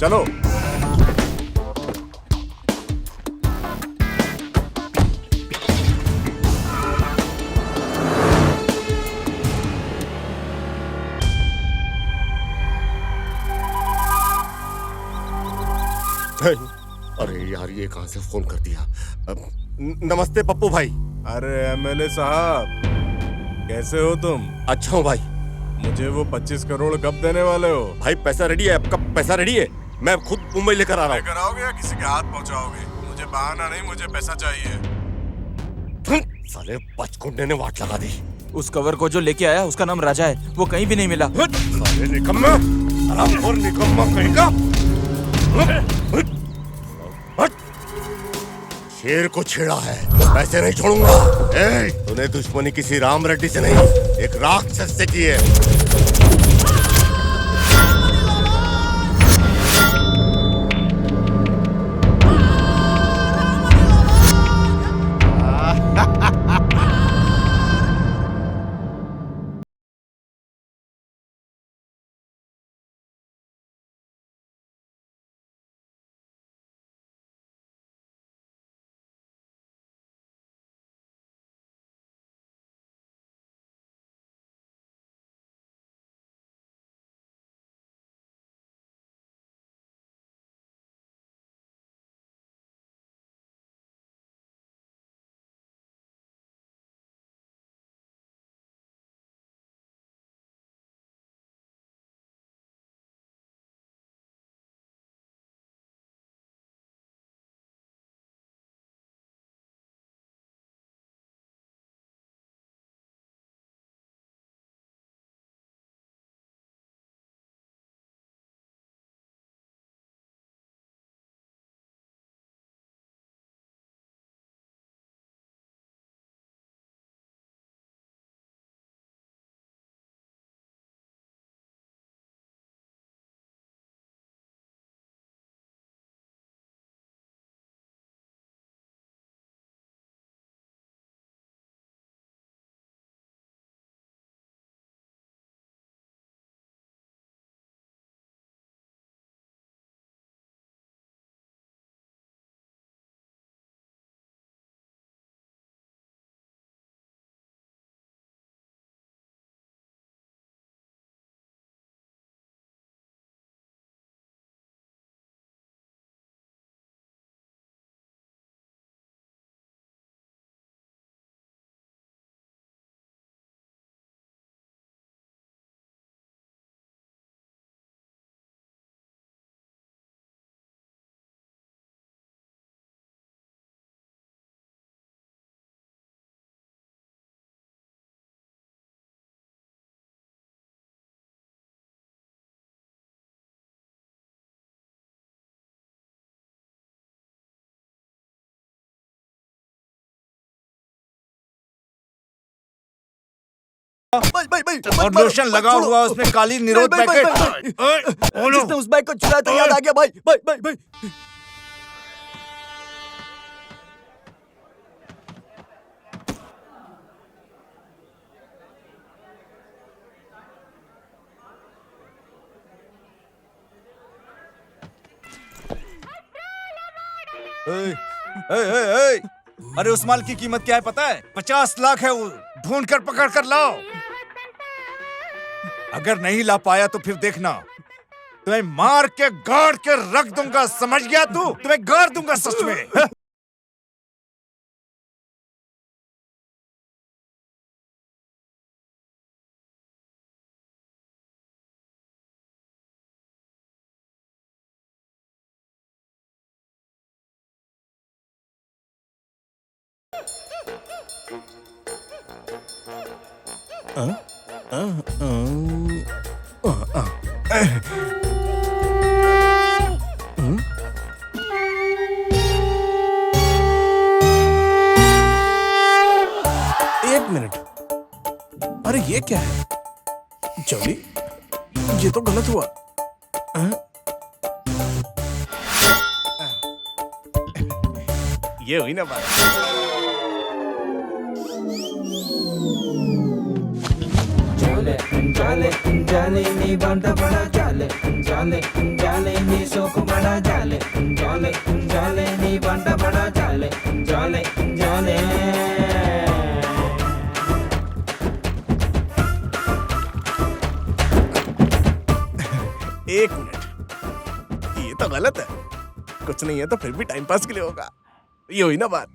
चलो। अरे यार, ये कहां से फोन कर दिया? नमस्ते पप्पू भाई। अरे एमएलए साहब, कैसे हो तुम? अच्छा हूँ भाई। मुझे वो 25 करोड़ कब देने वाले हो? भाई पैसा रेडी है, आपका पैसा रेडी है, मैं खुद मुंबई लेकर आ रहा हूँ। लेकर आओगे या किसी के हाथ पहुँचाओगे? मुझे बहाना नहीं, मुझे पैसा चाहिए। साले बचकुंडे ने वाट लगा दी। उस कवर को जो लेके आया उसका नाम राजा है, वो कहीं भी नहीं मिला। साले निकम्मा, और निकम्मा कहेगा। शेर को छेड़ा है, ऐसे नहीं छोड़ूंगा। तूने दुश्मनी किसी राम रेड्डी से नहीं, एक राक्षस से की है। और लोशन लगा हुआ उसमें काली निरोध पैकेट। जिसने उस बाइक को चुराया था याद आ गया भाई भाई भाई भाई। अरे उस माल की कीमत क्या है पता है? 50 लाख है वो। ढूंढ कर पकड़ कर लाओ। अगर नहीं ला पाया तो फिर देखना, तुम्हें मार के गाड़ के रख दूंगा, समझ गया तू? तुम्हें गाड़ दूंगा सच में। एक मिनट, अरे ये क्या है? जॉली, ये तो गलत हुआ। ये हुई ना बात। जाले जाले नी बंद बड़ा जाले जाले नी सोक बड़ा जाले जाले नी बंद बड़ा जाले जाले एक मिनट, ये तो गलत है। कुछ नहीं है तो फिर भी टाइम पास के लिए होगा। ये हुई ना बात।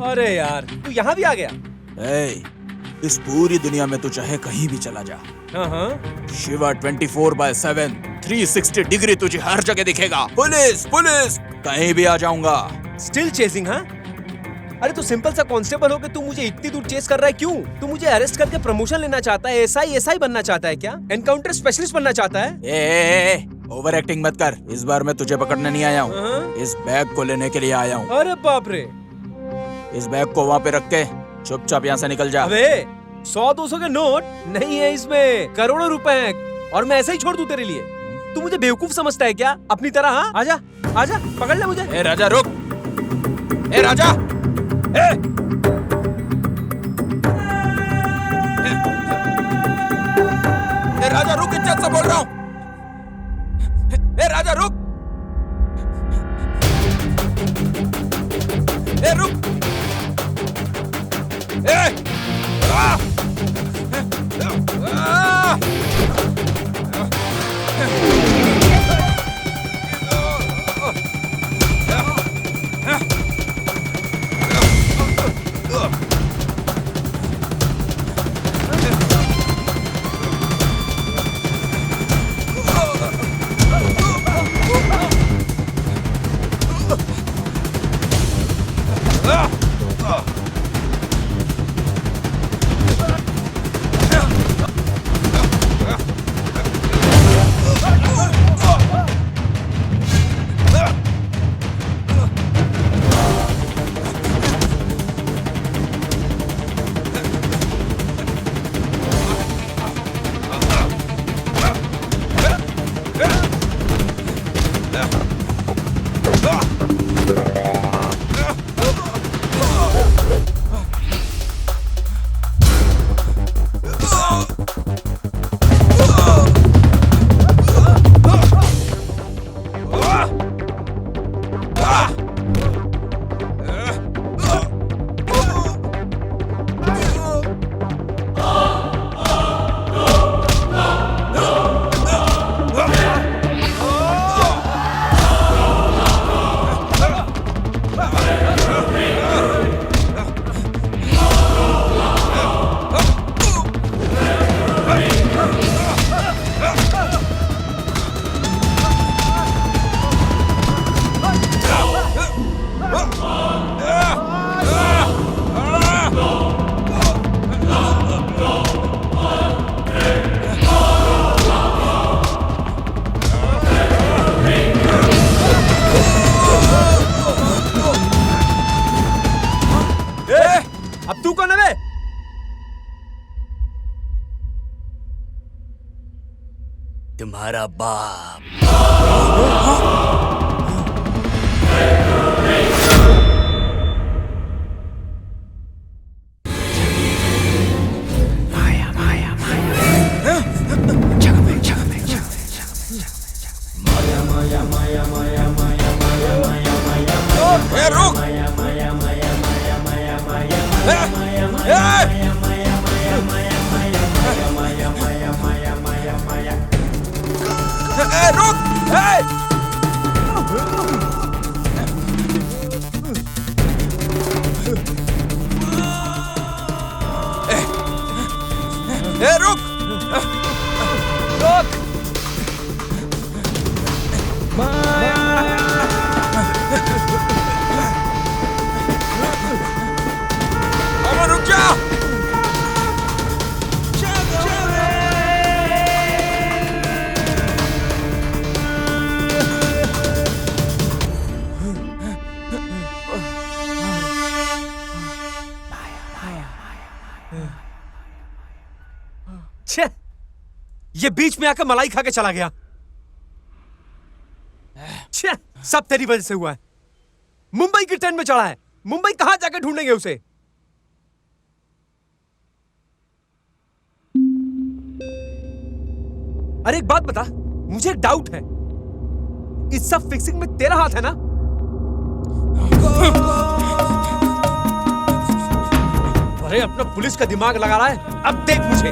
अरे यार, तू यहाँ भी आ गया? इस पूरी दुनिया में तू चाहे कहीं भी चला जा, हाँ। शिवा 24/7 360 डिग्री तुझे हर जगह दिखेगा। पुलिस पुलिस कहीं भी आ जाऊंगा। Still chasing? हाँ, अरे तू सिंपल सा कांस्टेबल हो के तू मुझे इतनी दूर चेस कर रहा है क्यों? तू मुझे अरेस्ट करके प्रमोशन लेना चाहता है? एसआई बनना चाहता है क्या? एनकाउंटर स्पेशलिस्ट बनना चाहता है? ए, ओवर एक्टिंग मत कर। इस बार मैं तुझे पकड़ने नहीं आया हूँ, इस बैग को लेने के लिए आया हूँ। अरे बाप रे, इस बैग को वहाँ पे रख के चुपचाप यहाँ से निकल जा। अबे 100-200 के नोट नहीं है इसमें, करोड़ों रुपए हैं और मैं ऐसे ही छोड़ दूं तेरे लिए? तू मुझे बेवकूफ समझता है क्या अपनी तरह? हाँ, आजा आजा, पकड़ ले मुझे। ए राजा रुक, ए राजा, ए राजा रुक, इज्जत से बोल रहा हूँ। ए राजा रुक, ए रुक, ए आ! आ! तुम्हारा बाप। ये बीच में आकर मलाई खा के चला गया। छे, सब तेरी वजह से हुआ है। मुंबई की ट्रेन में चढ़ा है, मुंबई कहां जाकर ढूंढेंगे उसे? अरे एक बात बता, मुझे एक डाउट है, इस सब फिक्सिंग में तेरा हाथ है ना? अरे अपना पुलिस का दिमाग लगा रहा है, अब देख मुझे।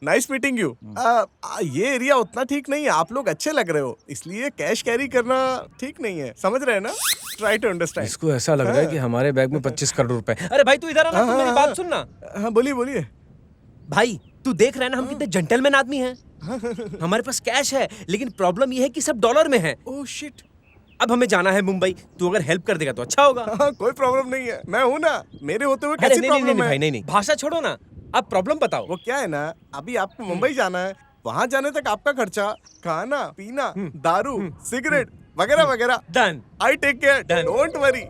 Nice meeting you. ये एरिया उतना ठीक नहीं है, आप लोग अच्छे लग रहे हो, इसलिए कैश कैरी करना ठीक नहीं है, समझ रहे हैं ना? Try to understand. इसको ऐसा लग रहा है कि हमारे बैग में 25 करोड़ रुपए। अरे भाई तू इधर आ ना, तू मेरी बात सुन ना। हाँ बोलिए बोलिए। भाई तू देख रहा है ना हम कितने जेंटलमैन आदमी हैं। हमारे पास कैश है, लेकिन प्रॉब्लम ये है कि सब डॉलर में है। Oh shit. अब हमें जाना है मुंबई, तू अगर हेल्प कर देगा तो अच्छा होगा। हाँ, कोई प्रॉब्लम नहीं है, मैं हूँ ना, मेरे होते हुए अरे कैसी नहीं प्रॉब्लम है? भाई नहीं, भाषा छोड़ो ना, अब प्रॉब्लम बताओ। वो क्या है ना, अभी आपको मुंबई जाना है, वहाँ जाने तक आपका खर्चा, खाना पीना, दारू, सिगरेट वगैरह वगैरह, done. I take care, don't worry.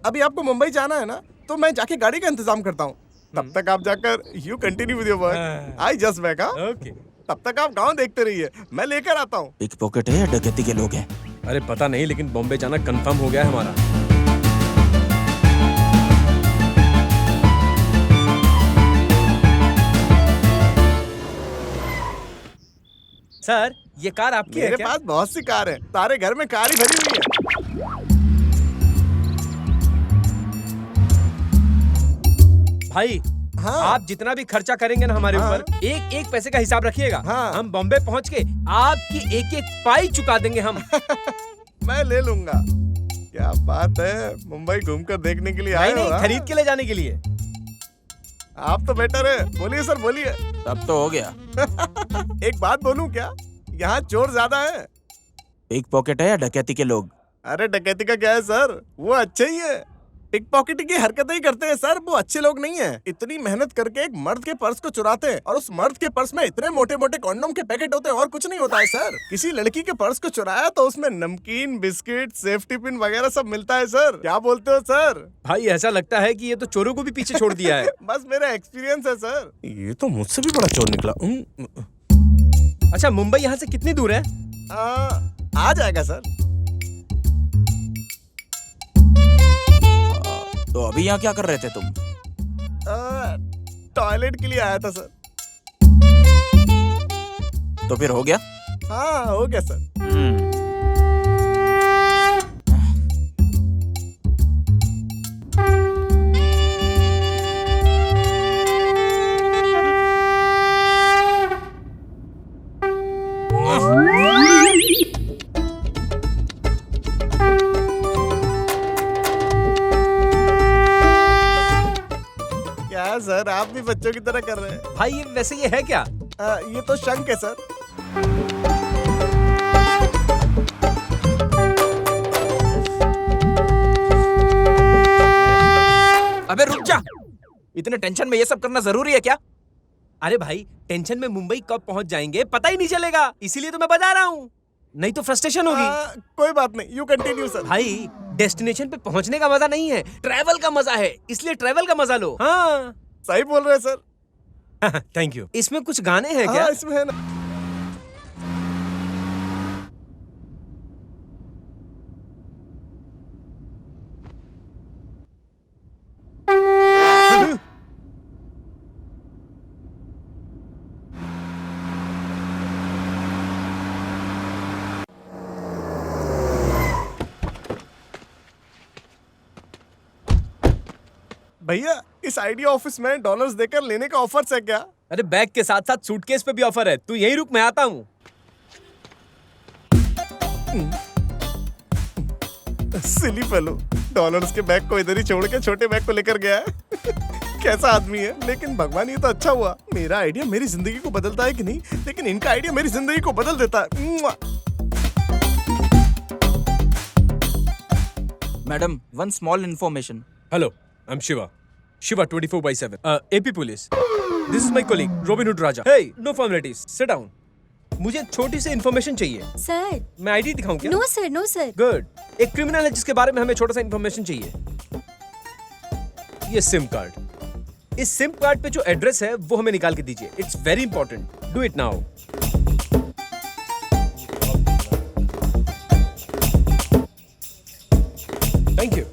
अभी आपको मुंबई जाना है ना, तो मैं जाके गाड़ी का इंतजाम करता हूँ, तब तक आप जाकर you continue with your work, I just back. Okay, तब तक आप गाँव देखते रहिए, मैं लेकर आता हूँ। पिक पॉकेट है या डकैती के लोग हैं? अरे पता नहीं, लेकिन बॉम्बे जाना कंफर्म हो गया है हमारा। सर ये कार आपकी है मेरे क्या? पास बहुत सी कार है, सारे घर में कार ही भरी हुई है। भाई हाँ। आप जितना भी खर्चा करेंगे ना हमारे ऊपर, एक एक पैसे का हिसाब रखिएगा। हाँ। हम बॉम्बे पहुंच के आपकी एक एक पाई चुका देंगे हम। मैं ले लूंगा। क्या बात है, मुंबई घूमकर देखने के लिए आए हो? नहीं, हाँ? खरीद के ले जाने के लिए। आप तो बेटर है, बोलिए सर बोलिए। तब तो हो गया। एक बात बोलूं क्या, यहाँ चोर ज्यादा है। पिक पॉकेट है या डकैती के लोग? अरे डकैती का क्या है सर, वो अच्छे ही है। पिक पॉकेट की हरकतें ही करते हैं सर, वो अच्छे लोग नहीं हैं। इतनी मेहनत करके एक मर्द के पर्स को चुराते हैं, और उस मर्द के पर्स में इतने मोटे मोटे कॉन्डोम के पैकेट होते हैं, और कुछ नहीं होता है सर। किसी लड़की के पर्स को चुराया तो उसमें नमकीन, बिस्किट, सेफ्टी पिन वगैरह सब मिलता है सर। क्या बोलते हो सर? भाई ऐसा लगता है कि ये तो चोरों को भी पीछे छोड़ दिया है। बस मेरा एक्सपीरियंस है सर। ये तो मुझसे भी बड़ा चोर निकला। अच्छा, मुंबई यहाँ से कितनी दूर है? आ जाएगा सर। तो अभी यहाँ क्या कर रहे थे तुम? टॉयलेट के लिए आया था सर। तो फिर हो गया? हाँ हो गया सर। क्या सर, आप भी बच्चों की तरह कर रहे हैं? भाई ये वैसे ये है क्या? ये तो शंख है सर। अबे रुक जा, इतने टेंशन में ये सब करना जरूरी है क्या? अरे भाई टेंशन में मुंबई कब पहुंच जाएंगे पता ही नहीं चलेगा, इसीलिए तो मैं बता रहा हूँ, नहीं तो फ्रस्ट्रेशन होगी। कोई बात नहीं, यू कंटिन्यू सर। भाई डेस्टिनेशन पे पहुंचने का मजा नहीं है, ट्रैवल का मजा है, इसलिए ट्रैवल का मजा लो। हाँ सही बोल रहे हैं सर। Thank you. इसमें कुछ गाने हैं क्या? इसमें है ना। भैया इस आइडिया ऑफिस में डॉलर्स देकर लेने का ऑफर है क्या? अरे बैग के साथ साथ सूटकेस पे भी ऑफर है, तू यहीं रुक, मैं आता हूँ। सिली फेलो, डॉलर्स के बैग को इधर ही छोड़ के छोटे बैग को लेकर गया है। कैसा आदमी है, लेकिन भगवान ये तो अच्छा हुआ। मेरा आइडिया मेरी जिंदगी को बदलता है कि नहीं, लेकिन इनका आइडिया मेरी जिंदगी को बदल देता है। Madam, one small information. Hello, I am Shiva 24/7 AP police. This is my colleague Robin Hood Raja. Hey, no formalities, sit down. मुझे एक छोटी सी इन्फॉर्मेशन चाहिए। सर, मैं आईडी दिखाऊं क्या? No sir, no sir. Good. एक क्रिमिनल है जिसके बारे में हमें छोटा सा इन्फॉर्मेशन चाहिए। ये सिम कार्ड, इस सिम कार्ड पे जो एड्रेस है वो हमें निकाल के दीजिए। It's very important, do it now. Thank you.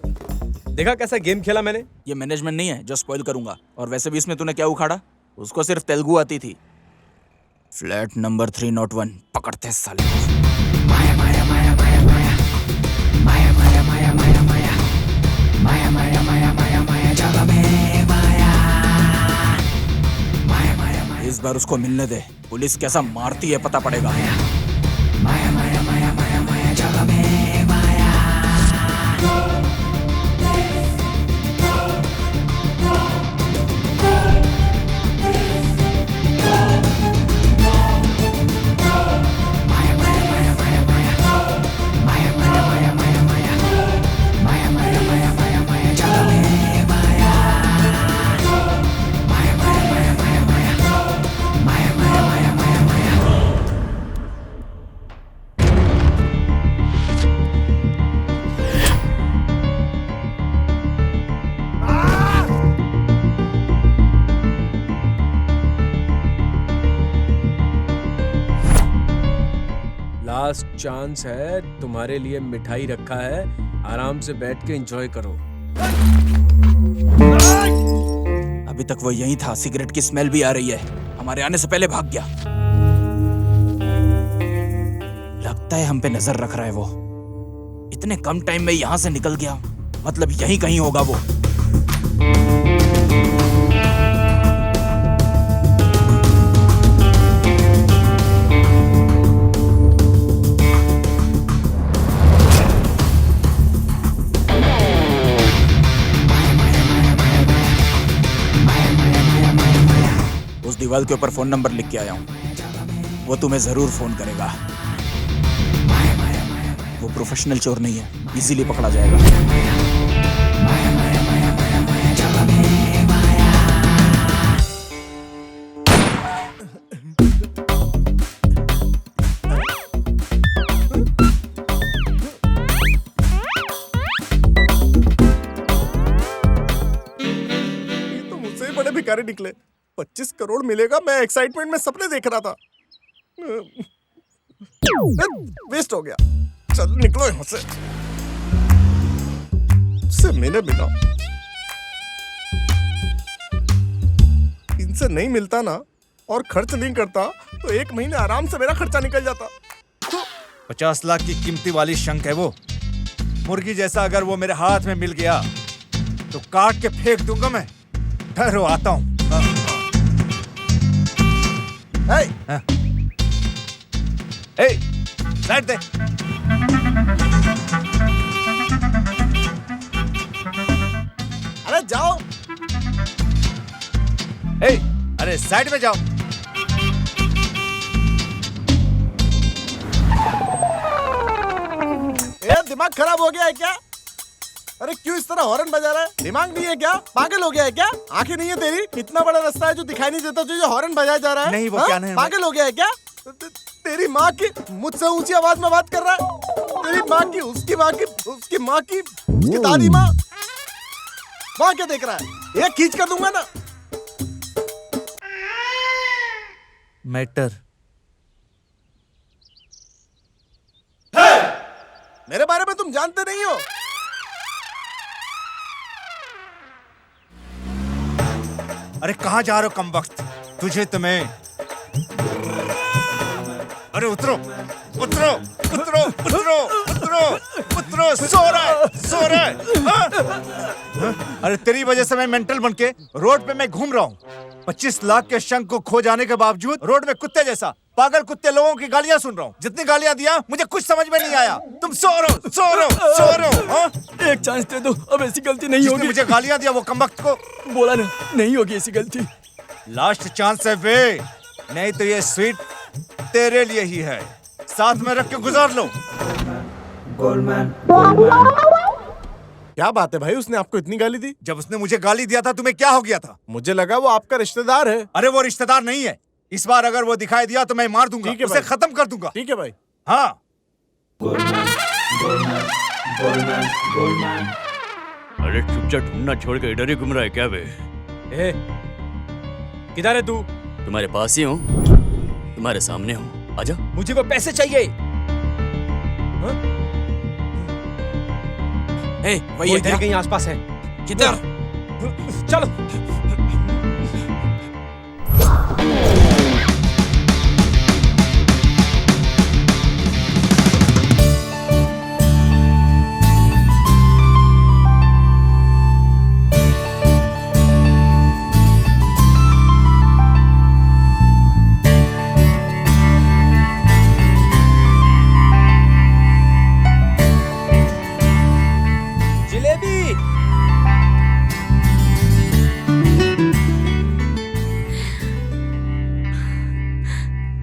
देखा कैसा गेम खेला मैंने? ये मैनेजमेंट नहीं है जो स्पॉइल करूंगा, और वैसे भी इसमें तूने क्या उखाड़ा? उसको सिर्फ तेलुगु आती थी। फ्लैट नंबर 301 पकड़ते साले। माया माया माया माया माया माया माया माया माया माया माया माया माया माया माया जगह में माया माया माया माया। इस इस बार उसको मिलने दे। पुलिस कैसा मारती है पता पड़ेगा। लास्ट चांस है, तुम्हारे लिए मिठाई रखा है, आराम से बैठ के एंजॉय करो। अभी तक वो यहीं था, सिगरेट की स्मेल भी आ रही है। हमारे आने से पहले भाग गया। लगता है हम पे नजर रख रहा है वो। इतने कम टाइम में यहां से निकल गया, मतलब यहीं कहीं होगा वो। उस दीवार के ऊपर फोन नंबर लिख के आया हूं, वो तुम्हें जरूर फोन करेगा। वो प्रोफेशनल चोर नहीं है, इजीली पकड़ा जाएगा। ये तो मुझसे ही बड़े भिखारी निकले। 25 करोड़ मिलेगा, मैं एक्साइटमेंट में सपने देख रहा था। वेस्ट हो गया। चल निकलो यहाँ से। मैंने मिला, इनसे नहीं मिलता ना और खर्च नहीं करता तो 1 महीने आराम से मेरा खर्चा निकल जाता। 50 लाख की कीमती वाली शंख है वो। मुर्गी जैसा अगर वो मेरे हाथ में मिल गया तो काट के फेंक दूंगा मैं। ठहरो आता हूं। लाइट दे। अरे जाओ। अरे साइड में जाओ। दिमाग खराब हो गया है क्या? अरे क्यों इस तरह हॉर्न बजा रहा है? दिमाग नहीं है क्या? पागल हो गया है क्या? आंखें नहीं है तेरी? इतना बड़ा रास्ता है जो दिखाई नहीं देता तुझे, हॉर्न बजाया जा रहा है? नहीं वो क्या नहीं। पागल हो गया है क्या? तेरी माँ की मुझसे ऊंची आवाज में बात कर रहा है। तेरी माँ की, उसकी माँ की, उसकी माँ की, उसकी दादी माँ। वहाँ क्या देख रहा है? एक खींच कर दूंगा ना। मैटर मेरे बारे में तुम जानते नहीं हो। अरे कहाँ जा रहे हो कमबख्त? तुझे तुम्हें। अरे उतरो उतरो उतरो उतरो उतरो उतरो। सो रहा है हाँ? अरे तेरी वजह से मैं मेंटल बन के रोड पे मैं घूम रहा हूँ। 25 लाख के शंख को खो जाने के बावजूद रोड में कुत्ते जैसा पागल कुत्ते लोगों की गालियां सुन रहा हूँ। जितनी गालियां दिया मुझे कुछ समझ में नहीं आया। तुम सो रहे हो हाँ? एक चांस दे दो, अब ऐसी गलती नहीं होगी। मुझे गालियां दिया वो कमबख्त को। बोला ना नहीं होगी ऐसी गलती। लास्ट चांस है वे, नहीं तो ये स्वीट तेरे लिए ही है। साथ में रख के गुजार लो। गोल्डमैन क्या बात है भाई, उसने आपको इतनी गाली दी? जब उसने मुझे गाली दिया था तुम्हें क्या हो गया था? मुझे लगा वो आपका रिश्तेदार है। अरे वो रिश्तेदार नहीं है। इस बार अगर वो दिखाई दिया तो मैं मार दूंगा, उसे खत्म कर दूंगा। ठीक है भाई। हाँ अरे चुपचाप ढूंढना छोड़ के इधर ही घूम रहा है क्या बे? किधर है तू? तुम्हारे पास ही हूँ, तुम्हारे सामने हूँ, आजा। मुझे वो पैसे चाहिए। वही है क्या? कहीं आसपास है। किधर? चलो।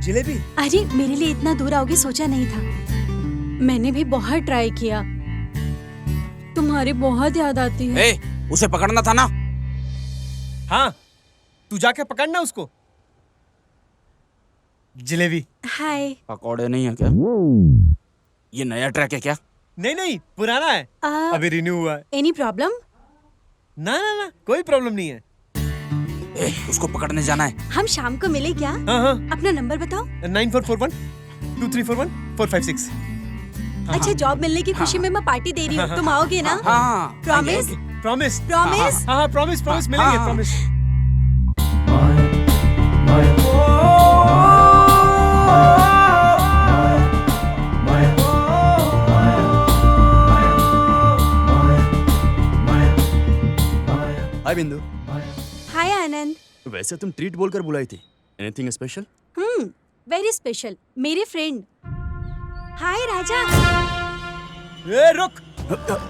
जलेबी? अरे मेरे लिए इतना दूर आओगे सोचा नहीं था। मैंने भी बहुत ट्राई किया, तुम्हारी बहुत याद आती है। उसे पकड़ना था ना। हाँ, तू जाके पकड़ना उसको। जलेबी। हाय। पकौड़े नहीं है क्या? ये नया ट्रैक है क्या? नहीं, पुराना है, अभी रिन्यू हुआ है। Any problem? ना, कोई प्रॉब्लम नहीं है। उसको पकड़ने जाना है। हम शाम को मिले क्या? हाँ। अपना नंबर बताओ। 9441-2341-456। अच्छा, जॉब मिलने की खुशी में मैं पार्टी दे रही हूँ, तुम आओगे ना? प्रॉमिस? प्रॉमिस? प्रॉमिस? हाँ, प्रॉमिस मिलेंगे, प्रॉमिस। हाय बिंदु। हाय आनंद। वैसे तुम ट्रीट बोलकर बुलाई थी, एनीथिंग स्पेशल? वेरी स्पेशल, मेरे फ्रेंड। हाय राजा। रुक,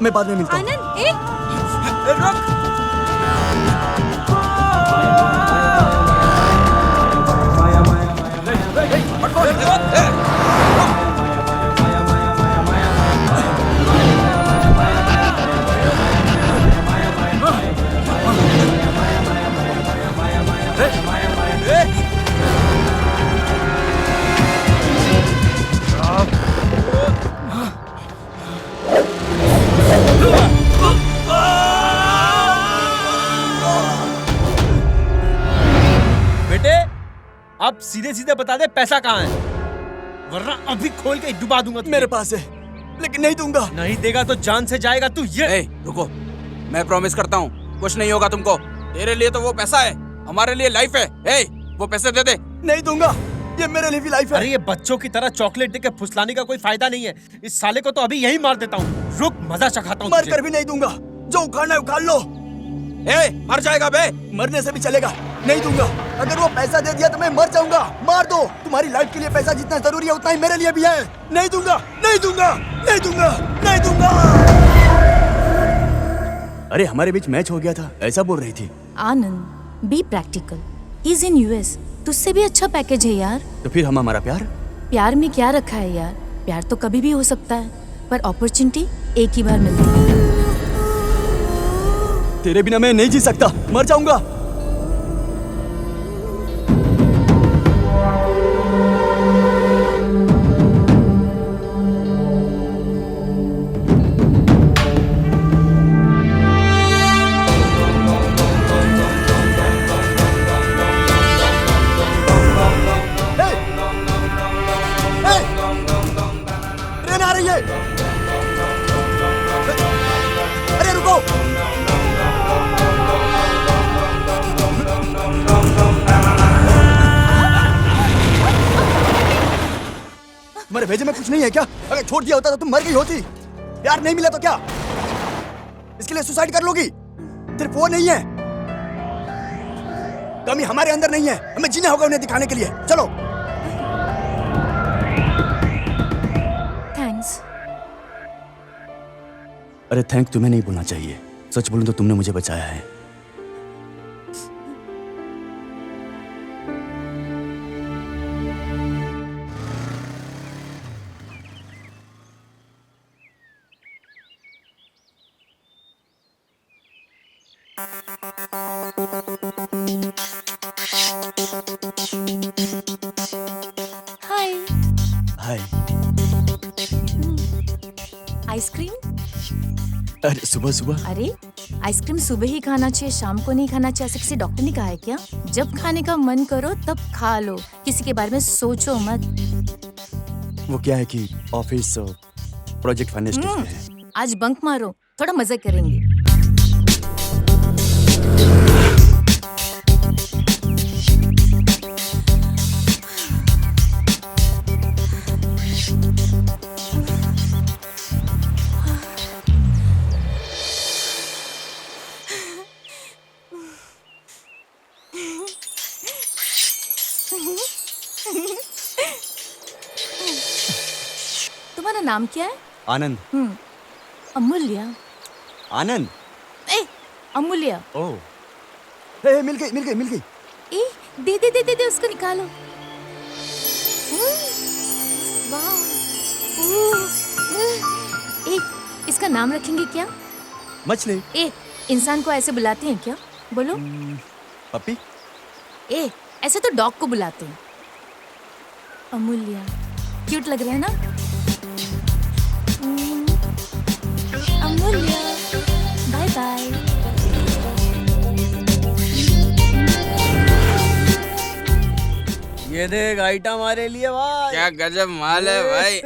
मैं बाद में मिलता हूँ। आनंद, रुक। अब सीधे बता दे पैसा कहाँ है, वरना अभी खोल के डुबा दूंगा तुझे। मेरे पास है, लेकिन नहीं दूंगा। नहीं देगा तो जान से जाएगा तू। ये रुको, मैं प्रॉमिस करता हूँ कुछ नहीं होगा तुमको। तेरे लिए तो वो पैसा है, हमारे लिए लाइफ है। वो पैसे दे दे। नहीं दूंगा, ये मेरे लिए भी लाइफ है। अरे ये बच्चों की तरह चॉकलेट देके फुसलाने का कोई फायदा नहीं है। इस साले को तो अभी यही मार देता हूँ। रुक, मजा चखाता हूँ। मर कर भी नहीं दूंगा, जो उखाड़ना है उखाड़ लो। मर जाएगा बे। मरने से भी चलेगा, नहीं दूंगा। अगर वो पैसा दे दिया तो मैं मर जाऊंगा। मार दो, तुम्हारी लाइफ के लिए पैसा जितना जरूरी है उतना ही मेरे लिए भी है। नहीं दूंगा, नहीं दूंगा, नहीं दूंगा, नहीं दूंगा। अरे हमारे बीच मैच हो गया था, ऐसा बोल रही थी। Anand, be practical. He is in US, तुझसे भी अच्छा पैकेज है यार। तो फिर हम हमारा प्यार? प्यार में क्या रखा है यार, प्यार तो कभी भी हो सकता है, पर अपॉर्चुनिटी एक ही बार मिलती है। तेरे बिना मैं नहीं जी सकता, मर जाऊंगा। ट्रेन आ रही है। अरे रुको। तुम्हारे भेजे में कुछ नहीं है क्या? अगर छोड़ दिया होता तो तुम मर गई होती। प्यार नहीं मिला तो क्या, इसके लिए सुसाइड कर लोगी? सिर्फ वो नहीं है, कमी हमारे अंदर नहीं है, हमें जीना होगा उन्हें दिखाने के लिए। चलो। थैंक्स। अरे थैंक तुम्हें नहीं बोलना चाहिए, सच बोलूं तो तुमने मुझे बचाया है। हाय। हाय। आइसक्रीम? अरे सुबह अरे आइसक्रीम सुबह ही खाना चाहिए, शाम को नहीं खाना चाहिए, ऐसे किसी डॉक्टर ने कहा है क्या? जब खाने का मन करो तब खा लो, किसी के बारे में सोचो मत। वो क्या है कि ऑफिस प्रोजेक्ट फाइनेंस पे है। आज बंक मारो, थोड़ा मजा करेंगे। तुम्हारा नाम क्या है? आनंद। अमूल्य। आनंद। अमूल्य। मिल गई। दे उसको निकालो। का नाम रखेंगे क्या? मछली। ए, इंसान को ऐसे बुलाते हैं क्या? बोलो। पपी। ए, ऐसे तो डॉग को बुलाते हैं। अमूल्या, क्यूट लग रहा है ना? Amulya, bye bye. ये देख आइटम हमारे लिए भाई। क्या गजब माल है भाई।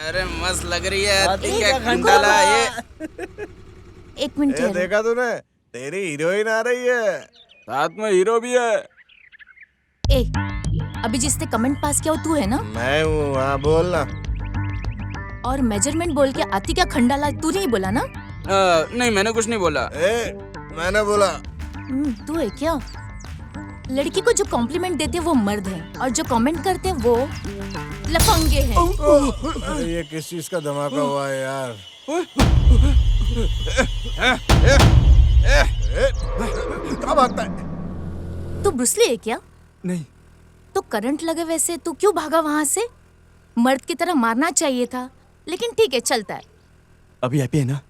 अरे मस्त लग रही है। हाथी क्या का खंडाला ये। एक मिनट ये देखा तूने, तेरी हीरोइन आ रही है, साथ में हीरो भी है। ए, अभी जिसने कमेंट पास किया वो तू है ना? मैं हूँ। हाँ बोलना। और मेजरमेंट बोल के आती का खंडाला तू नहीं बोला ना? नहीं, मैंने कुछ नहीं बोला। मैंने बोला। तू है क्या? लड़की को जो कॉम्प्लीमेंट देते हैं वो मर्द हैं और जो कमेंट करते हैं वो लफंगे हैं। अरे ये किस चीज का धमाका हुआ है यार? क्या भागता है? तू ब्रूसली है क्या? नहीं। तो करंट लगे वैसे तू क्यों भागा वहाँ से? मर्द की तरह मारना चाहिए था, लेकिन ठीक है, चलता है। अभी हैप्पी है ना?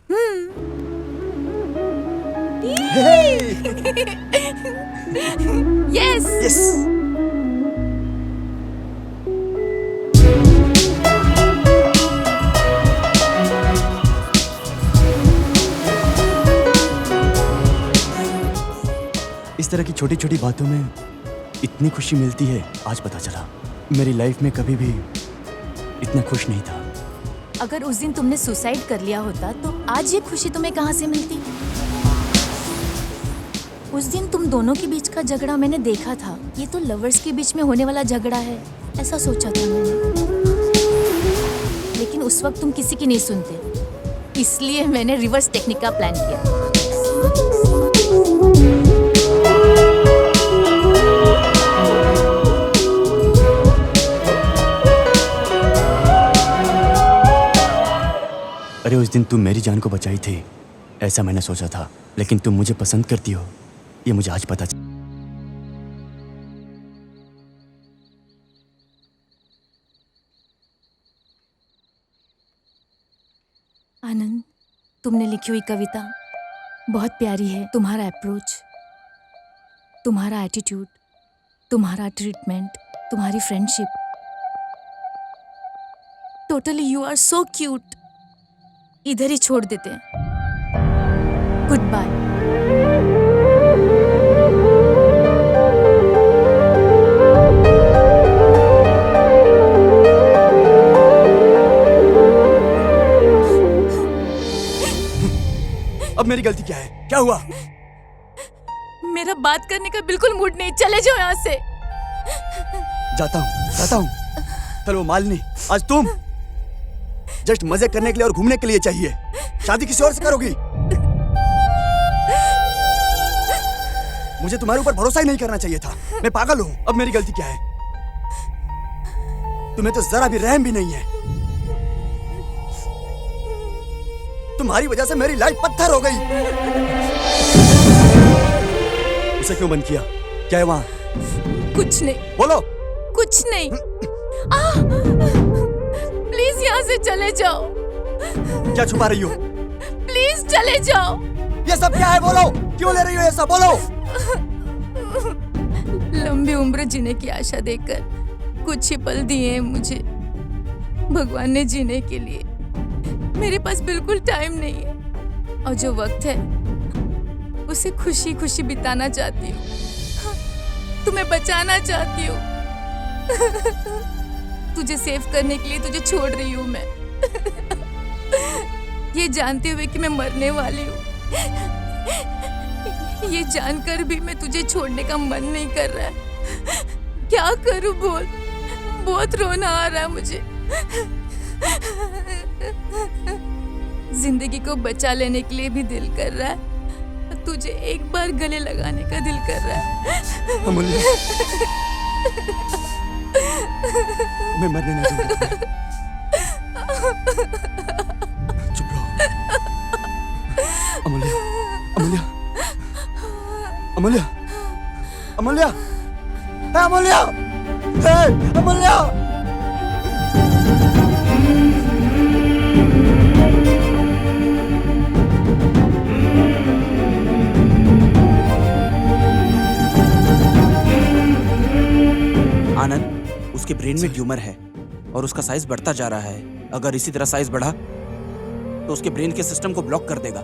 यस। यस। इस तरह की छोटी छोटी बातों में इतनी खुशी मिलती है, आज पता चला। मेरी लाइफ में कभी भी इतना खुश नहीं था। अगर उस दिन तुमने सुसाइड कर लिया होता तो आज ये खुशी तुम्हें कहाँ से मिलती? उस दिन तुम दोनों के बीच का झगड़ा मैंने देखा था। ये तो लवर्स के बीच में होने वाला झगड़ा है, ऐसा सोचा था मैंने। लेकिन उस वक्त तुम किसी की नहीं सुनते, इसलिए मैंने रिवर्स टेक्निक का प्लान किया। अरे उस दिन तुम मेरी जान को बचाई थी, ऐसा मैंने सोचा था, लेकिन तुम मुझे पसंद करती हो ये मुझे आज पता चला। आनंद, तुमने लिखी हुई कविता बहुत प्यारी है। तुम्हारा अप्रोच, तुम्हारा एटीट्यूड, तुम्हारा ट्रीटमेंट, तुम्हारी friendship, totally you are so cute. इधर ही छोड़ देते हैं। Good bye. अब मेरी गलती क्या है? क्या हुआ? मेरा बात करने का बिल्कुल मूड नहीं, चले जाओ यहाँ से। जाता हूँ। कल वो मालिनी, आज तुम। जस्ट मजे करने के लिए और घूमने के लिए चाहिए, शादी किसी और से करोगी? मुझे तुम्हारे ऊपर भरोसा ही नहीं करना चाहिए था। मैं पागल हूँ। अब मेरी गलती क्या है? तुम्हें तो जरा भी रहम भी नहीं है। तुम्हारी वजह से मेरी लाइफ पत्थर हो गई। उसे क्यों बंद किया? क्या है वहां? कुछ नहीं। बोलो। कुछ नहीं। प्लीज यहाँ से चले जाओ। क्या छुपा रही हो? प्लीज चले जाओ। ये सब क्या है? बोलो। क्यों ले रही हो ये सब? बोलो। लंबी उम्र जीने की आशा देकर कुछ ही पल दिए मुझे भगवान ने जीने के लिए। मेरे पास बिल्कुल टाइम नहीं है और जो वक्त है उसे खुशी खुशी बिताना चाहती हूँ। तुम्हें बचाना चाहती हूँ। तुझे सेव करने के लिए तुझे छोड़ रही हूँ मैं, ये जानते हुए कि मैं मरने वाली हूँ। ये जानकर भी मैं तुझे छोड़ने का मन नहीं कर रहा है। क्या करूँ बोल? बहुत रोना आ रहा है मुझे। जिंदगी को बचा लेने के लिए भी दिल कर रहा है, तुझे एक बार गले लगाने का दिल कर रहा है। अमूल्य, मैं मरने नहीं दूंगा। चुप रहो। अमूल्य, अमूल्य, अमूल्य, अमूल्य, अमूल्य, अमूल्य। आनंद, उसके ब्रेन में ट्यूमर है और उसका साइज बढ़ता जा रहा है। अगर इसी तरह साइज बढ़ा तो उसके ब्रेन के सिस्टम को ब्लॉक कर देगा,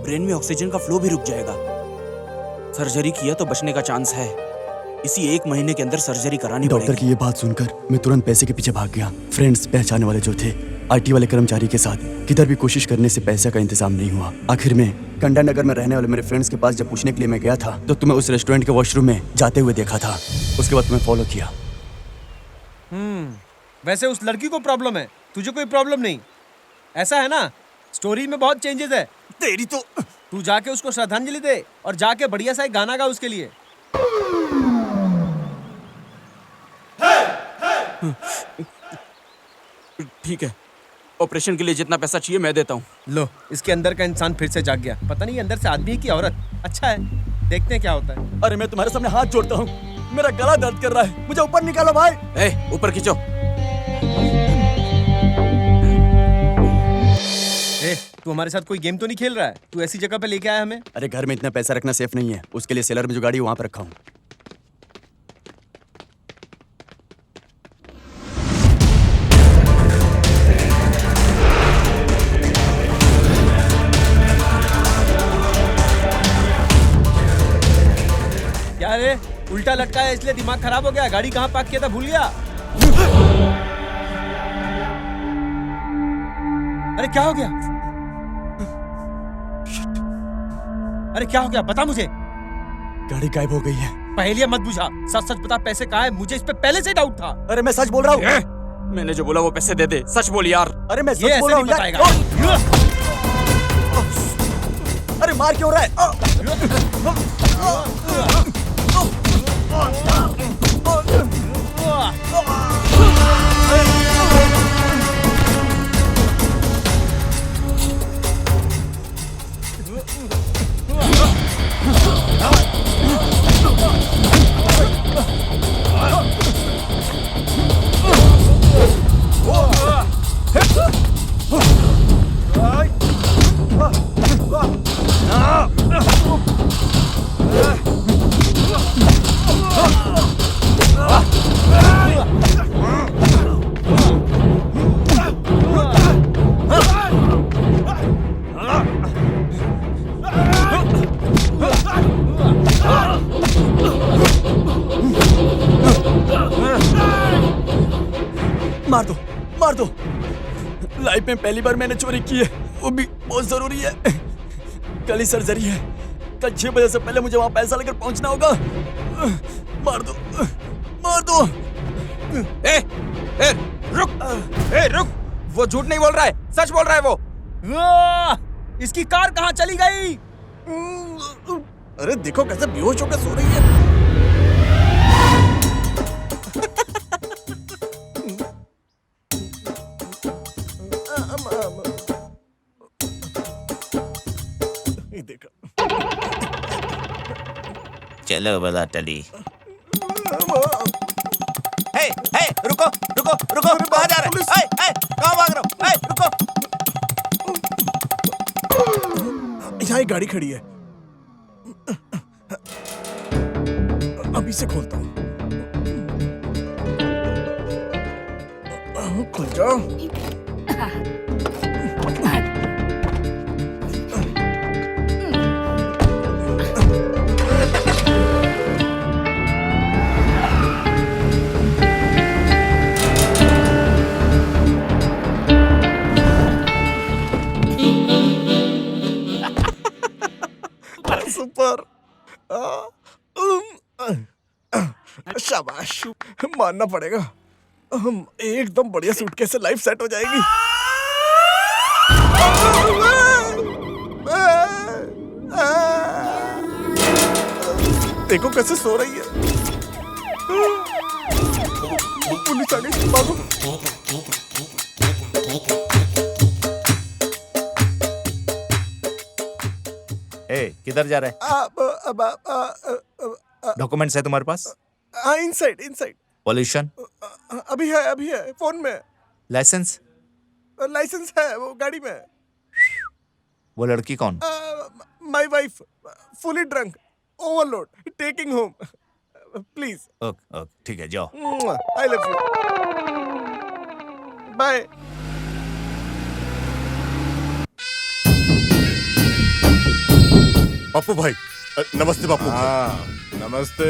ब्रेन में ऑक्सीजन का फ्लो भी रुक जाएगा। सर्जरी किया तो बचने का चांस है। इसी 1 महीने के अंदर सर्जरी करानी पड़ेगी। डॉक्टर की ये बात सुनकर मैं तुरंत पैसे के पीछे भाग गया। फ्रेंड्स, पहचाने वाले जो थे, आईटी वाले कर्मचारी के साथ किधर भी कोशिश करने से पैसे का इंतजाम नहीं हुआ। आखिर में कंडा नगर में रहने वाले मेरे फ्रेंड्स के पास जब पूछने के लिए मैं गया था तो तुम्हें उस रेस्टोरेंट के वॉशरूम में जाते हुए देखा था। उसके बाद तुम्हें फॉलो किया। वैसे उस लड़की को प्रॉब्लम है, तुझे कोई प्रॉब्लम नहीं, ऐसा है ना? स्टोरी में बहुत चेंजेस है तेरी तो। तू जाके उसको श्रद्धांजलि दे और जाके बढ़िया सा एक गाना गा उसके लिए। ठीक है, ऑपरेशन के लिए जितना पैसा चाहिए मैं देता हूँ। लो, इसके अंदर का इंसान फिर से जाग गया। पता नहीं अंदर से आदमी है कि औरत। अच्छा है, देखते हैं क्या होता है। अरे मैं तुम्हारे सामने हाथ जोड़ता हूँ, मेरा गला दर्द कर रहा है, मुझे ऊपर निकालो भाई। ऊपर खींचो। तू हमारे साथ कोई गेम तो नहीं खेल रहा है? तू ऐसी जगह पे लेके आया हमें? अरे घर में इतना पैसा रखना सेफ नहीं है, उसके लिए सेलर में जो गाड़ी है वहां पर रखा हूँ। क्या रे, उल्टा लटका है इसलिए दिमाग खराब हो गया? गाड़ी कहाँ पार्क किया था भूल गया? अरे क्या हो गया? अरे क्या हो गया, बता मुझे। गाड़ी गायब हो गई है। पहेलियां मत बुझा, सच सच बता, पैसे कहाँ है? मुझे इस पे पहले से डाउट था। अरे मैं सच बोल रहा हूँ। मैंने जो बोला वो पैसे दे दे, सच बोल यार। अरे मैं ये सच बोल रहा हूँ बताएगा। अरे मार क्यों रहा है? मार दो, मार दो। लाइफ में पहली बार मैंने चोरी की है, वो भी बहुत जरूरी है। कल ही सर्जरी है, कल 6 बजे से पहले मुझे वहां पैसा लेकर पहुंचना होगा। मार दो, मार दो। रुक, वो झूठ नहीं बोल रहा है, सच बोल रहा है वो। इसकी कार कहाँ चली गई? अरे देखो कैसे बेहोश होकर सो रही है। चलो बता टली। हे, रुको रुको रुको, कहाँ जा रहे हो? कहाँ भाग रहे हो? रुको। यहाँ एक गाड़ी खड़ी है, अभी से खोलता हूँ। खुल जाओ। सुपर, शाबाश, मानना पड़ेगा। एकदम बढ़िया सूटकेस से लाइफ सेट हो जाएगी। देखो कैसे सो रही है। पुलिस आ गई, भागो। किधर जा रहे हैं? डॉक्यूमेंट्स है तुम्हारे पास? Inside inside. पॉल्यूशन? अभी है फोन में। लाइसेंस? लाइसेंस है वो गाड़ी में। वो लड़की कौन? My wife, fully drunk, overload, taking home. Please. Okay okay ठीक है जाओ। I love you. Bye. Pappu भाई नमस्ते पप्पू भाई। हाँ नमस्ते।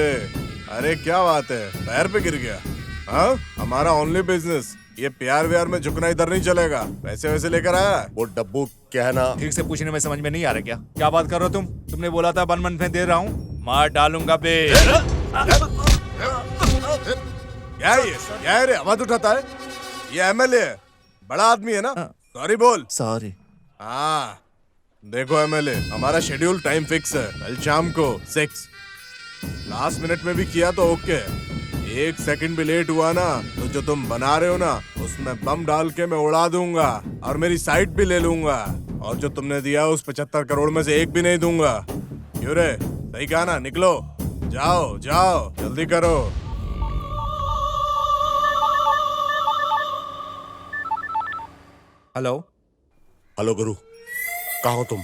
अरे क्या बात है, पैर पे गिर गया? हाँ हमारा ओनली बिजनेस, ये प्यार व्यार में झुकना इधर नहीं चलेगा। पैसे वैसे लेकर आया? वो डब्बू क्या है ना, ठीक से पूछने में समझ में नहीं आ रहा क्या? क्या बात कर रहे हो तुम? तुमने बोला था 1 मंथ में दे रहा हूँ, मार डालूंगा बे। क्या है रे, आवाज उठाता है? ये एमएलए है, बड़ा आदमी है ना। सॉरी बोल। सॉरी। हाँ देखो एमएलए, हमारा शेड्यूल टाइम फिक्स है, कल शाम को 6। लास्ट मिनट में भी किया तो ओके है, 1 सेकंड भी लेट हुआ ना तो जो तुम बना रहे हो ना उसमें बम डाल के मैं उड़ा दूंगा और मेरी साइट भी ले लूंगा। और जो तुमने दिया उस 75 करोड़ में से 1 भी नहीं दूंगा। क्यों रे, सही कहा ना? निकलो, जाओ जाओ जल्दी करो। हेलो हेलो गुरु, कहाँ हो तुम?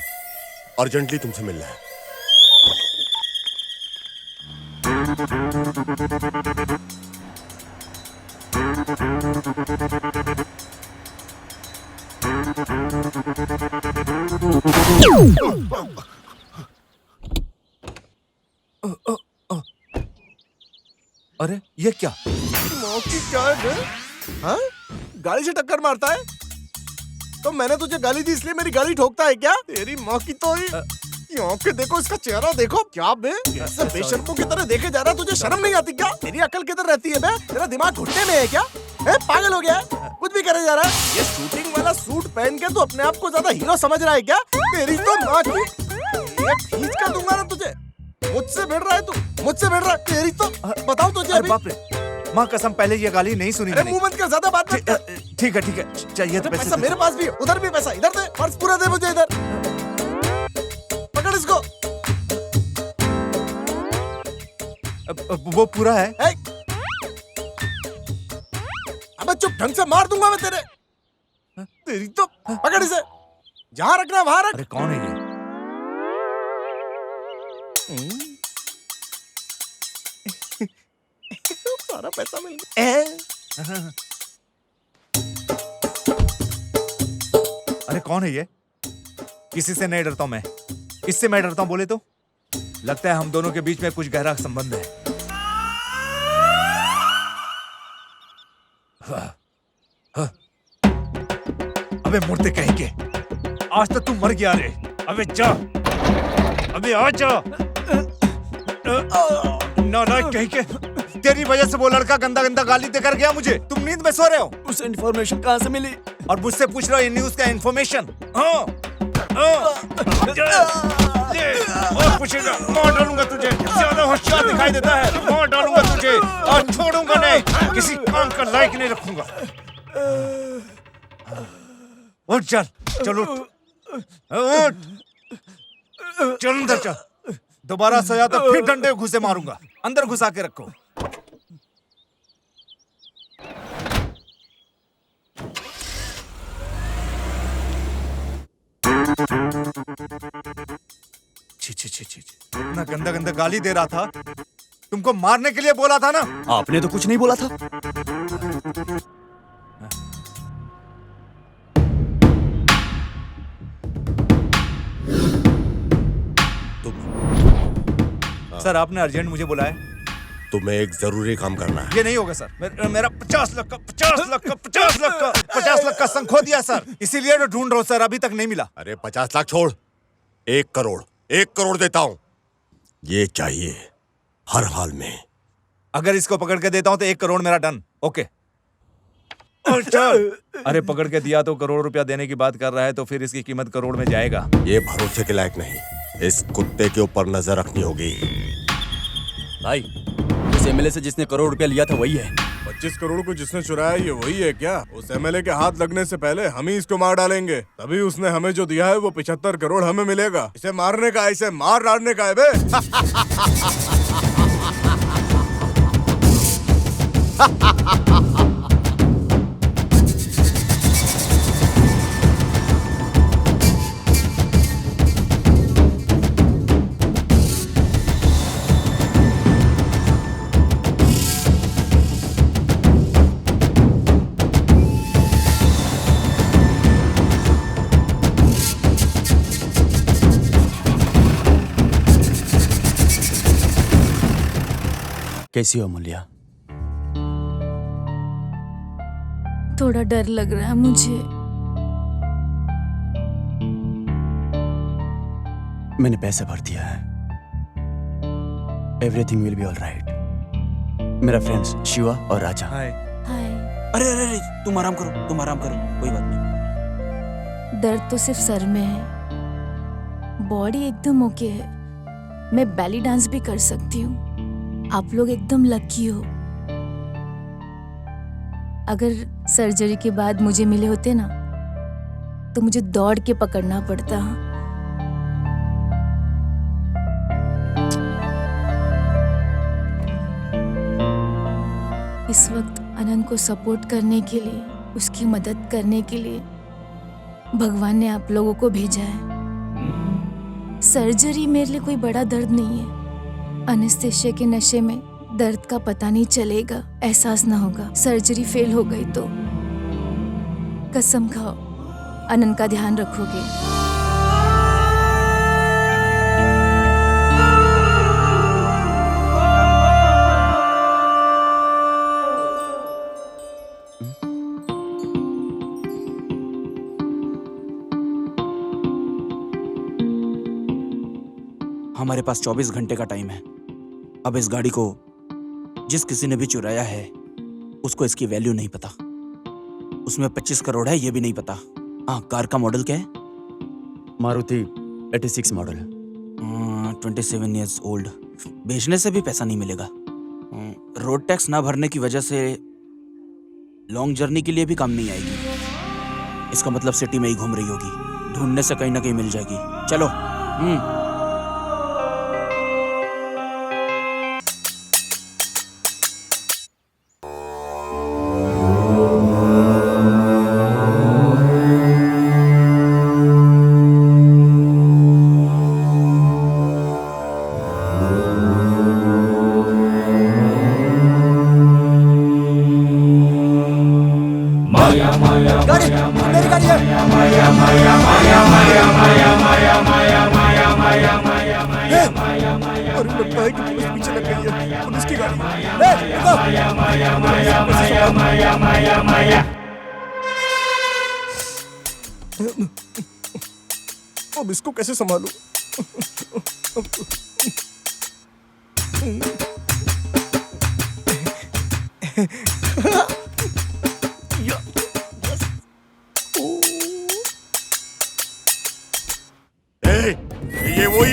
अर्जेंटली तुमसे मिलना है। अरे ये क्या? मौकी क्या है? हाँ? गाड़ी से टक्कर मारता है? तो मैंने तुझे गाली दी इसलिए मेरी गाड़ी ठोकता है क्या? तेरी माँ की तो आंखें देखो, इसका चेहरा देखो। क्या बे, ऐसे बेशर्मों की तरह देखे जा रहा, तुझे शर्म नहीं आती क्या? तेरी अकल किधर रहती है बे? तेरा दिमाग घुटने में है क्या? पागल हो गया है? कुछ भी करे जा रहा है। ये शूटिंग वाला सूट पहन के तू अपने आप को ज्यादा हीरो समझ रहा है क्या? तेरी तो माँ की एक खींच कर दूंगा ना तुझे। मुझसे भिड़ रहा है तू, मुझसे भिड़ रहा है। तेरी तो बताओ तुझे अभी। बाप रे, माँ कसम पहले ये गाली नहीं सुनी मैंने। मुंह बंद कर, ज्यादा बात मत कर। ठीक है चाहिए तो पैसा मेरे पास भी है, उधर भी पैसा, इधर दे, पर्स पूरा दे मुझे इधर। पकड़ इसको। वो पूरा है। अबे चुप, ढंग से मार दूंगा मैं तेरे। तेरी तो पकड़ इसे, जहां रखना वहां रख। अरे कौन है ये? सारा पैसा मिल गया। अरे कौन है ये? किसी से नहीं डरता हूं मैं, इससे मैं डरता हूं बोले तो? लगता है हम दोनों के बीच में कुछ गहरा संबंध है। अबे मुर्दे कहेंगे, आज तक तू मर गया रे। अबे जा, अबे आ जा। नालायक कहेंगे, तेरी वजह से वो लड़का गंदा गंदा गाली देकर गया मुझे। तुम नींद में सो रहे हो? उसे इन्फॉर्मेशन कहाँ से मिली? और मुझसे पूछ रहे हो ये न्यूज़ का इन्फॉर्मेशन? और पूछेगा, मार डालूंगा तुझे। ज्यादा होशियार दिखाई देता है, मार डालूंगा तुझे और छोड़ूंगा नहीं, किसी काम का लायक नहीं रखूंगा। उठ चल, चल उठ, चल अंदर चल। दोबारा सोया तो फिर डंडे घुसे मारूंगा। अंदर घुसा के रखो। छी इतना गंदा गंदा गाली दे रहा था, तुमको मारने के लिए बोला था ना? आपने तो कुछ नहीं बोला था। सर आपने अर्जेंट मुझे बुलाया। तुम्हें एक जरूरी काम करना है। ये नहीं होगा सर, मेरा 50 लाख का संग खो दिया सर, इसीलिए तो ढूंढ रहा हूं सर, अभी तक नहीं मिला। अरे 50 लाख छोड़, 1 करोड़, 1 करोड़ देता हूं। ये चाहिए हर हाल में। अगर इसको पकड़ के देता हूं तो 1 करोड़ मेरा डन। ओके अरे पकड़ के दिया तो करोड़ रुपया देने की बात कर रहा है, तो फिर इसकी कीमत करोड़ में जाएगा। ये भरोसे के लायक नहीं, इस कुत्ते के ऊपर नजर रखनी होगी। भाई उस एमएलए से जिसने करोड़ रुपया लिया था वही है। 25 करोड़ को जिसने चुराया ये वही है क्या? उस एमएलए के हाथ लगने से पहले हम ही इसको मार डालेंगे, तभी उसने हमें जो दिया है वो 75 करोड़ हमें मिलेगा। इसे मारने का, इसे मार डालने का है बे। कैसी हो अमूल्या? थोड़ा डर लग रहा है मुझे। मैंने पैसा भर दिया है। Everything will be all right. मेरा फ्रेंड्स शिवा और राजा। हाय। अरे अरे अरे, तुम आराम करो, तुम आराम करो, कोई बात नहीं। दर्द तो सिर्फ सर में है, बॉडी एकदम ओके है। मैं बैली डांस भी कर सकती हूँ। आप लोग एकदम लकी हो। अगर सर्जरी के बाद मुझे मिले होते ना, तो मुझे दौड़ के पकड़ना पड़ता। इस वक्त अनंत को सपोर्ट करने के लिए, उसकी मदद करने के लिए भगवान ने आप लोगों को भेजा है। सर्जरी मेरे लिए कोई बड़ा दर्द नहीं है। एनेस्थेसिया के नशे में दर्द का पता नहीं चलेगा, एहसास ना होगा। सर्जरी फेल हो गई तो कसम खाओ अनंत का ध्यान रखोगे। हमारे पास 24 घंटे का टाइम है। अब इस गाड़ी को जिस किसी ने भी चुराया है उसको इसकी वैल्यू नहीं पता। उसमें 25 करोड़ है ये भी नहीं पता। हाँ, कार का मॉडल क्या है? मारुति 86 मॉडल। 27 years old. बेचने से भी पैसा नहीं मिलेगा। रोड टैक्स ना भरने की वजह से लॉन्ग जर्नी के लिए भी काम नहीं आएगी। इसका मतलब सिटी में ही घूम रही होगी। ढूंढने से कहीं ना कहीं मिल जाएगी। चलो। अब इसको कैसे संभालूं? ये वो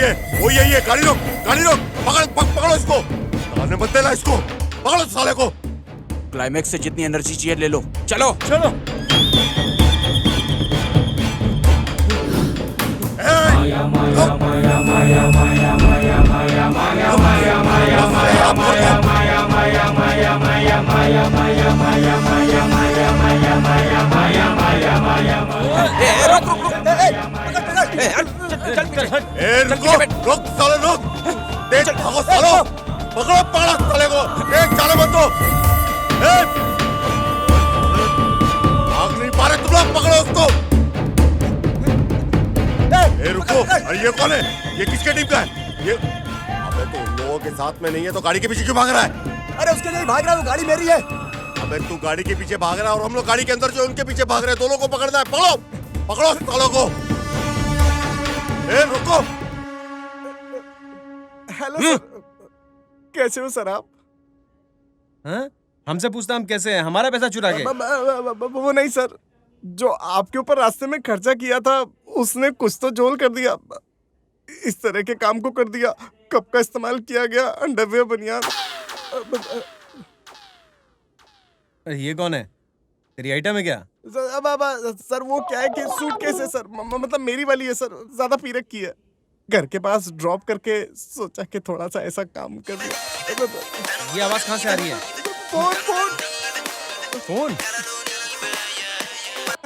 ये गाड़ी रोक, पकड़ो इसको। आने मत देना इसको, पकड़ो साले को। क्लाइमैक्स से जितनी एनर्जी चाहिए ले लो। चलो चलो। रुक साले रुक। तेज भागो सालो। पकड़ो साले को। चाले मत दो। भाग नहीं पा रहे तुम लोग, पकड़ो उसको। रुको, अरे ये कौन है? ये किसके टीम का है? ये अबे तो उन लोगों के साथ में नहीं है तो गाड़ी के पीछे क्यों भाग रहा है? अरे उसके लिए भाग रहा है, वो गाड़ी मेरी है। अबे तू गाड़ी के पीछे भाग रहा है और हम लोग गाड़ी के अंदर जो उनके पीछे भाग रहे हैं, दोनों को पकड़ना है। पकड़ो सालों को। रुको। हेलो सर, कैसे हो सर आप? हाँ? हमसे पूछता हम कैसे हैं? हमारा पैसा चुरा के। वो नहीं सर, जो आपके ऊपर रास्ते में खर्चा किया था उसने कुछ तो जोल कर दिया। इस तरह के काम को कर दिया। कब का इस्तेमाल किया गया अंडरवियर बनियान। ये कौन है? तेरी आइटम है क्या? सर वो क्या है कि सूटकेस है सर, मतलब मेरी वाली है सर, ज्यादा पी रखी है। घर के पास ड्रॉप करके सोचा कि थोड़ा सा ऐसा काम कर दिया। ये आवाज कहाँ से आ रही है? फोन।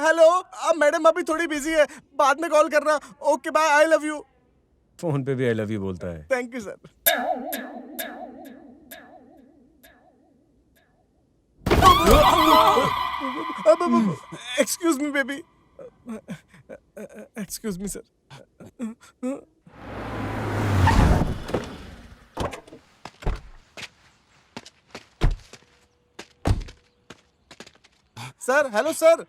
हेलो, अब मैडम अभी थोड़ी बिजी है, बाद में कॉल करना। Okay bye, I love you. Phone पे भी आई लव यू बोलता है। Thank you sir. Excuse me baby, excuse me sir. Sir hello sir.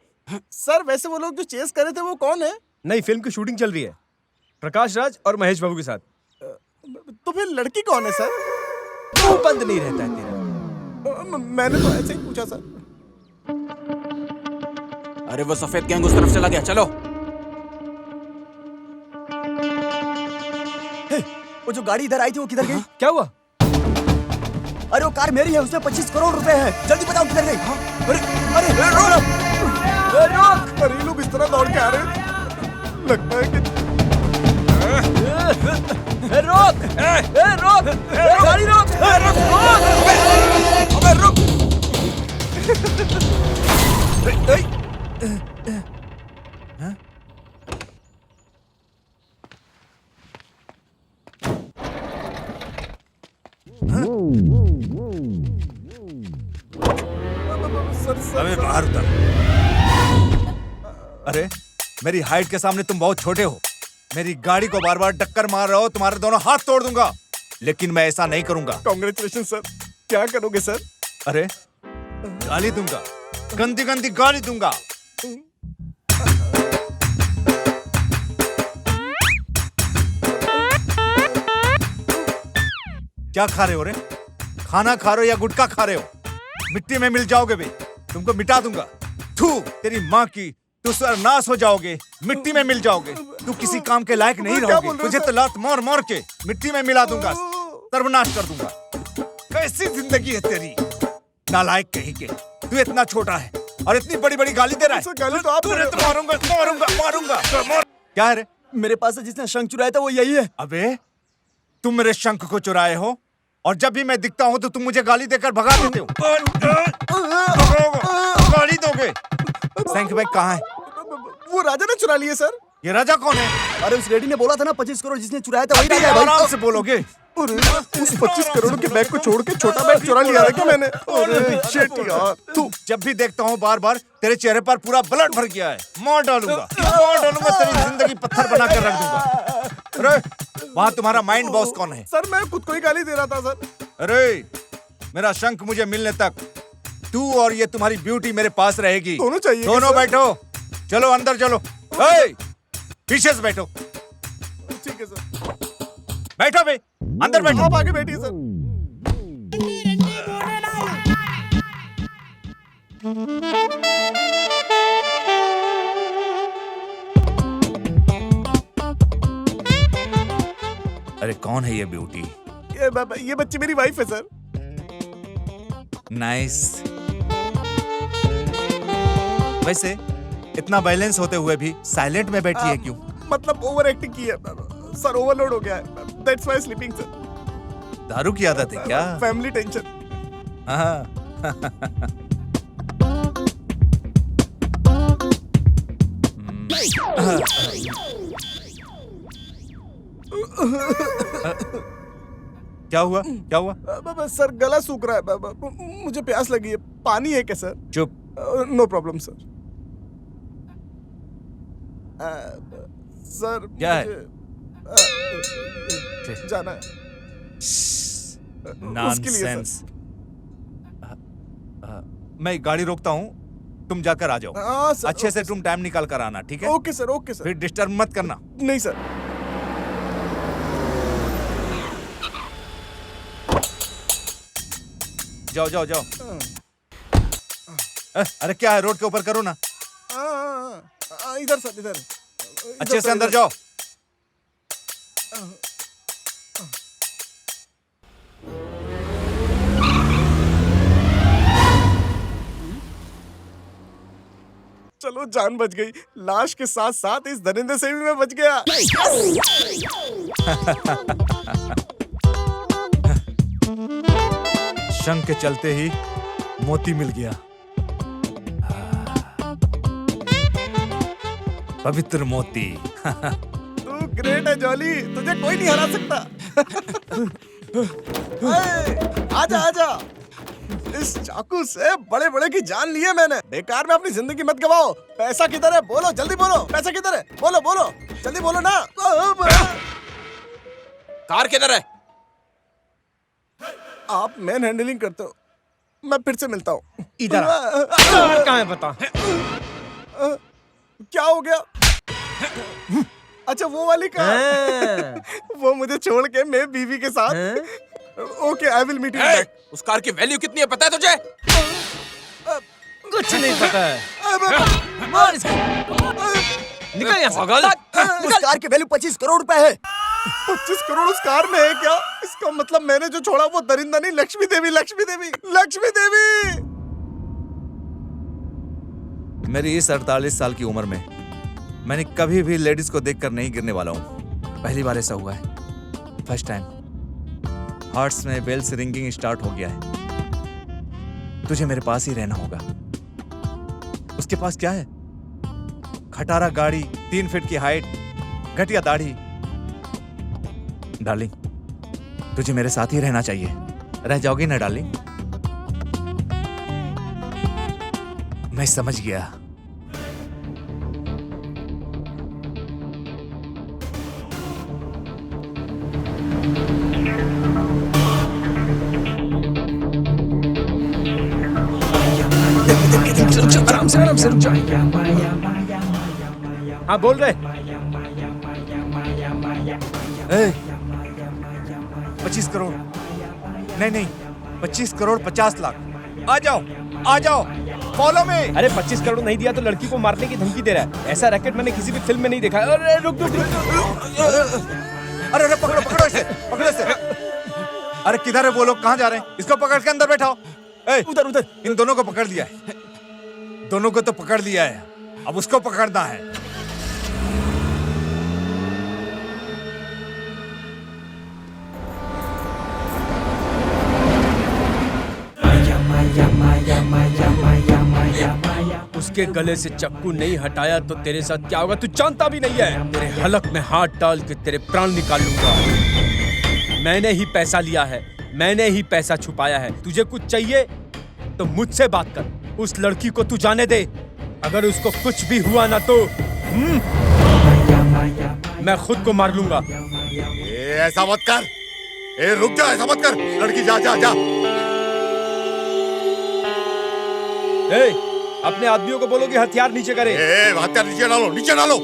Sir वैसे वो लोग जो चेस कर रहे थे वो कौन है? नई फिल्म की शूटिंग चल रही है, प्रकाश राज और महेश बाबू के साथ। तो फिर लड़की कौन है सर? मुंह बंद नहीं रहता है तेरा। मैंने तो ऐसे ही पूछा सर। अरे वो सफेद गैंग उस तरफ चला गया, चलो। वो जो गाड़ी इधर आई थी वो किधर गई? क्या हुआ? अरे वो कार मेरी है, उसमें 25 करोड़ रुपए है। जल्दी बताओ किधर गई? अरे अरे रोक! अरे लोग इस तरह दौड़ के आ रहे हैं, लगता है कि रोक! रोक! गाड़ी रोक! अबे रुक! अबे बाहर उतर। अरे मेरी हाइट के सामने तुम बहुत छोटे हो। मेरी गाड़ी को बार बार टक्कर मार रहे हो, तुम्हारे दोनों हाथ तोड़ दूंगा। लेकिन मैं ऐसा नहीं करूंगा। Congratulation sir. क्या करोगे सर? अरे गाली दूंगा, गंदी गंदी गाली दूंगा। क्या खा रहे हो रे? खाना खा रहे हो या गुटखा खा रहे हो? मिट्टी में मिल जाओगे बे, तुमको मिटा दूंगा। थू तेरी माँ की, तू सर्वनाश हो जाओगे, मिट्टी में मिल जाओगे। तू किसी काम के लायक नहीं रहोगे। तुझे तो लात मार मार के मिट्टी में मिला दूंगा, सर्वनाश कर दूंगा। कैसी जिंदगी है तेरी, नालायक कहीं के। तू इतना छोटा है और इतनी बड़ी बड़ी गाली दे रहा है। गाली तो आप मारूंगा मारूंगा मारूंगा। क्या है रे? मेरे पास से जिसने शंख चुराया था वो यही है। अबे तुम मेरे शंख को चुराए हो और जब भी मैं दिखता हूँ तो तुम मुझे गाली देकर भगा देते हो। गाली दोगे? शंख भाई कहाँ है? वो राजा ने चुरा लिए सर। ये राजा कौन है? अरे उस लेडी ने बोला था ना 25 करोड़ जिसने चुराया था वही राजा है भाई। आराम से बोलोगे। अरे उस 25 करोड़ के बैग को छोड़ के छोटा बैग चुरा लिया है क्या मैंने? अरे शिट यार। तू जब भी देखता हूँ बार बार तेरे चेहरे पर पूरा ब्लड भर गया है। मार डालूंगा तेरी जिंदगी पत्थर बना कर रख दूंगा। अरे वहाँ तुम्हारा माइंड बॉस कौन है? सर मैं खुद को ही गाली दे रहा था सर। अरे मेरा शंख मुझे मिलने तक तू और ये तुम्हारी ब्यूटी मेरे पास रहेगी। दोनों चाहिए। दोनों बैठो, चलो अंदर चलो। पीछे से बैठो। ठीक है सर। बैठो बे, अंदर बैठो। आप आगे बैठिए सर। अरे कौन है ये ब्यूटी? ये बच्ची मेरी वाइफ है सर। नाइस। वैसे इतना बैलेंस होते हुए भी साइलेंट में बैठी है क्यों? मतलब ओवर एक्टिंग की है सर, ओवरलोड हो गया है। That's why sleeping sir. दारू की आदत है क्या? Family tension. क्या हुआ? क्या हुआ? सर गला सूख रहा है, मुझे प्यास लगी है। पानी है क्या सर? चुप। No problem sir. सर क्या है? जाना है। नॉनसेंस। मैं गाड़ी रोकता हूँ, तुम जाकर आ जाओ। अच्छे से तुम टाइम निकाल कर आना, ठीक है? Okay sir, okay sir. फिर डिस्टर्ब मत करना। नहीं सर। जाओ जाओ जाओ। अरे क्या है, रोड के ऊपर करो ना। इधर सर, इधर। अच्छे से अंदर जाओ। चलो जान बच गई। लाश के साथ साथ इस दरिंदे से भी मैं बच गया। शंख के चलते ही मोती मिल गया। पवित्र मोती। तू ग्रेट है जॉली, तुझे कोई नहीं हरा सकता। आजा आजा। इस चाकू से बड़े बड़े की जान ली है मैंने। बेकार में अपनी जिंदगी मत गवाओ। पैसा किधर है? बोलो जल्दी बोलो। पैसा किधर है? बोलो बोलो जल्दी बोलो ना। कार किधर है? आप मैन हैंडलिंग करते हो, मैं फिर से मिलता हूँ। इधर कहाँ है बता। क्या हो गया? अच्छा वो वाली कार। वो मुझे छोड़ के मैं बीवी के साथ। Okay I will meet you back. उस कार की वैल्यू कितनी है पता है तुझे? कुछ नहीं पता है। निकल यहाँ से। उस कार की वैल्यू 25 करोड़ रुपए है। 25 करोड़ उस कार में है क्या? इसका मतलब मैंने जो छोड़ा वो दरिंदा नहीं, लक्ष्मी देवी, लक्ष्मी देवी, लक्ष्मी देवी। मेरी इस 48 साल की उम्र में मैंने कभी भी लेडीज को देखकर नहीं गिरने वाला हूँ। पहली बार ऐसा हुआ है, फर्स्ट टाइम। हार्ट्स में बेल्स रिंगिंग स्टार्ट हो गया है। तुझे मेरे पास ही रहना होगा। उसके पास क्या है? खटारा गाड़ी, 3 फीट की हाइट, घटिया दाढ़ी। डार्लिंग, तुझे मेरे साथ ही रहना चाहिए। रह जाओगी ना डार्लिंग? मैं समझ गया। आराम से रुक जा। हाँ बोल रहे। 25 करोड़ नहीं, 25 करोड़ 50 लाख। आ जाओ, फॉलो में। अरे 25 करोड़ नहीं दिया तो लड़की को मारने की धमकी दे रहा है। ऐसा रैकेट मैंने किसी भी फिल्म में नहीं देखा। अरे रुक। अरे पकड़ो इसे। अरे किधर है वो लोग? कहाँ जा रहे हैं? इसको पकड़ के अंदर बैठाओ। उधर। इन दोनों को पकड़ लिया है। दोनों को तो पकड़ लिया है, अब उसको पकड़ना है। उसके गले से चक्कू नहीं हटाया तो तेरे साथ क्या होगा तू जानता भी नहीं है। तेरे हलक में हाथ डाल के तेरे प्राण निकाल लूंगा। मैंने ही पैसा लिया है, मैंने ही पैसा छुपाया है। तुझे कुछ चाहिए तो मुझसे बात कर। उस लड़की को तू जाने दे। अगर उसको कुछ भी हुआ ना तो मैं खुद को मार लूंगा। ऐसा मत कर। रुक जा, ऐसा मत कर। लड़की जा। अपने आदमियों को बोलो कि हथियार नीचे करे। हथियार नीचे डालो।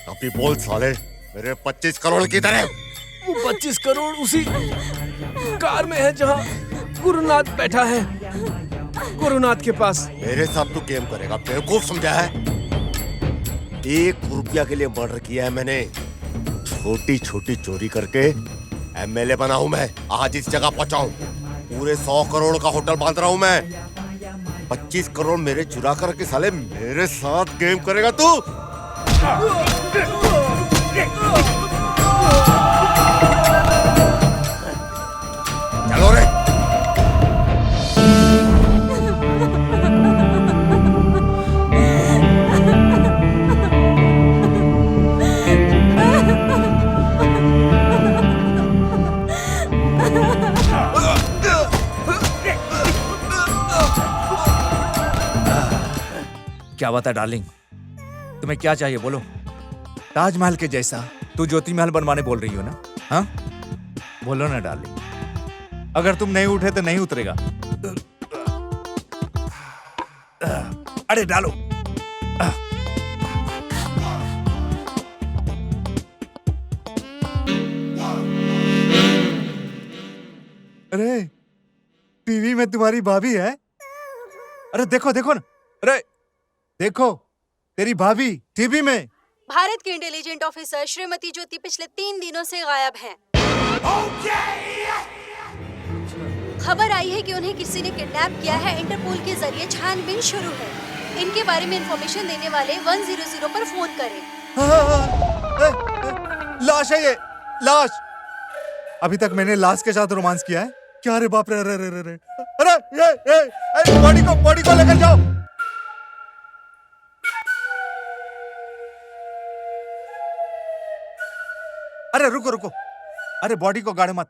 अभी बोल साले, मेरे 25 करोड़ की तरह। वो 25 करोड़ उसी कार में है जहाँ गुरुनाथ बैठा है, गुरुनाथ के पास। मेरे साथ तू गेम करेगा? बेवकूफ समझा है? 1 रुपया के लिए मर्डर किया है मैंने। छोटी चोरी करके एमएलए बना हूं मैं। आज इस जगह पहुंचा हूं। पूरे 100 करोड़ का होटल बांध रहा हूं मैं। 25 करोड़ मेरे चुरा करके साले मेरे साथ गेम करेगा तू? चलो रे। क्या बात है डार्लिंग? तुम्हें क्या चाहिए बोलो? ताजमहल के जैसा तू ज्योति महल बनवाने बोल रही हो ना? हाँ बोलो ना डार्लिंग। अगर तुम नहीं उठे तो नहीं उतरेगा। अरे डालो। अरे टीवी में तुम्हारी भाभी है। अरे देखो ना। अरे देखो तेरी भाभी टीवी में। भारत के इंटेलिजेंट ऑफिसर श्रीमती ज्योति पिछले 3 दिनों से गायब हैं। खबर आई है कि उन्हें किसी ने किडनैप किया है। इंटरपोल के जरिए छानबीन शुरू है। इनके बारे में इंफॉर्मेशन देने वाले 100 पर फोन करें। लाश है ये, लाश। अभी तक मैंने लाश के साथ रोमांस किया है क्या? रे बाप रे। अरे बॉडी को लेकर जाओ। अरे रुको। अरे बॉडी को गाड़ी मत।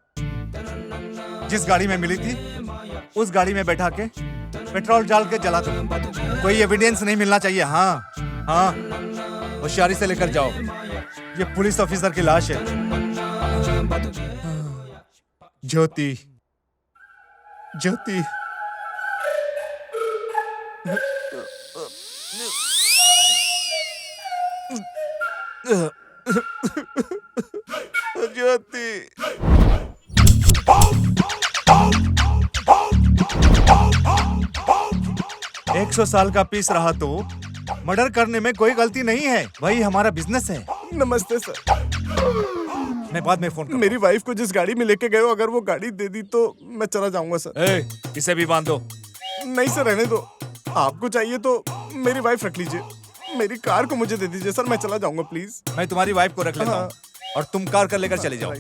जिस गाड़ी में मिली थी उस गाड़ी में बैठा के पेट्रोल डाल के जला दो। कोई एविडेंस नहीं मिलना चाहिए। हाँ होशियारी से लेकर जाओ। ये पुलिस ऑफिसर की लाश है। ज्योति, ज्योति। ज्योति। 100 साल का पीस रहा तो मर्डर करने में कोई गलती नहीं है, वही हमारा बिजनेस है। नमस्ते सर। मैं बाद में फोन करूंगा। मेरी वाइफ को जिस गाड़ी में लेके गए हो, अगर वो गाड़ी दे दी तो मैं चला जाऊंगा सर। इसे भी बांध दो। नहीं सर, रहने दो। आपको चाहिए तो मेरी वाइफ रख लीजिए, मेरी कार को मुझे दे दीजिए सर, मैं चला जाऊंगा प्लीज। मैं तुम्हारी वाइफ को रख लेता हूँ और तुम कार कर लेकर चले जाओ।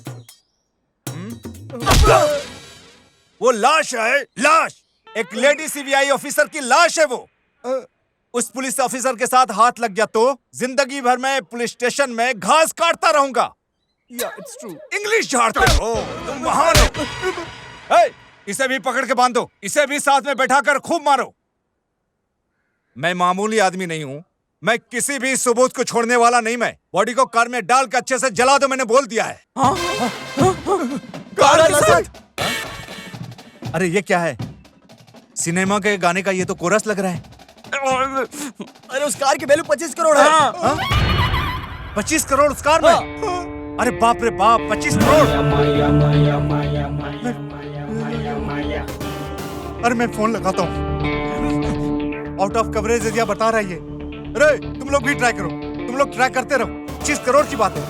वो लाश है, लाश। एक लेडी सीबीआई ऑफिसर की लाश है वो। उस पुलिस ऑफिसर के साथ हाथ लग गया तो जिंदगी भर मैं पुलिस स्टेशन में घास काटता रहूंगा। It's true. इंग्लिश झाड़ते हो तुम, महान हो। इसे भी पकड़ के बांधो, इसे भी साथ में बैठाकर खूब मारो। मैं मामूली आदमी नहीं हूं, मैं किसी भी सबूत को छोड़ने वाला नहीं। मैं बॉडी को कार में डाल कर अच्छे से जला दो, मैंने बोल दिया है। कार के साथ? अरे ये क्या है? सिनेमा के गाने का ये तो कोरस लग रहा है। अरे उस कार की वैल्यू 25 करोड़ है। 25 करोड़ उस कार में? अरे बाप रे बाप, 25 करोड़। अरे मैं फोन लगाता हूँ। आउट ऑफ कवरेज एरिया बता रहा है ये। अरे तुम लोग भी ट्राई करो, तुम लोग ट्राई करते रहो। 25 करोड़ की बात है।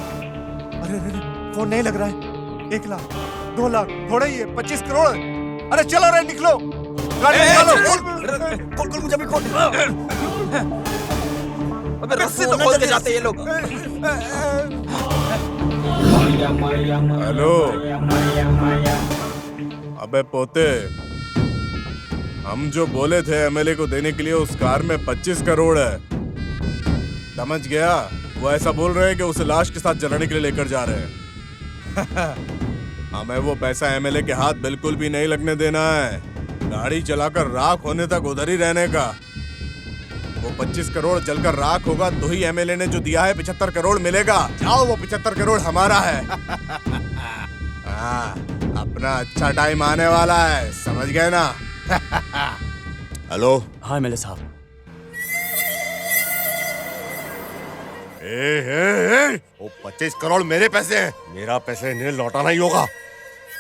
अरे फोन नहीं लग रहा है। 1 लाख, 2 लाख, थोड़ा ही है। 25 करोड़। अरे चलो रे, निकलो, गाड़ी निकालो। खोल मुझे भी खोल। अबे रस्सी तो खोल के जाते ये लोग। हेलो। अबे पोते, हम जो बोले थे एमएलए को देने के लिए उस कार में 25 करोड़ है, समझ गया? वो ऐसा बोल रहे हैं कि उसे लाश के साथ जलाने के लिए लेकर जा रहे हैं। हमें वो पैसा एमएलए के हाथ बिल्कुल भी नहीं लगने देना है। गाड़ी जलाकर राख होने तक उधर ही रहने का। वो 25 करोड़ जलकर राख होगा तो ही एमएलए ने जो दिया है 75 करोड़ मिलेगा। जाओ, वो 75 करोड़ हमारा है। हाँ, अपना अच्छा टाइम आने वाला है, समझ गए ना? हेलो। हाँ एमएलए साहब। वो 25 करोड़ मेरे पैसे हैं। मेरा पैसे इन्हें लौटाना ही होगा,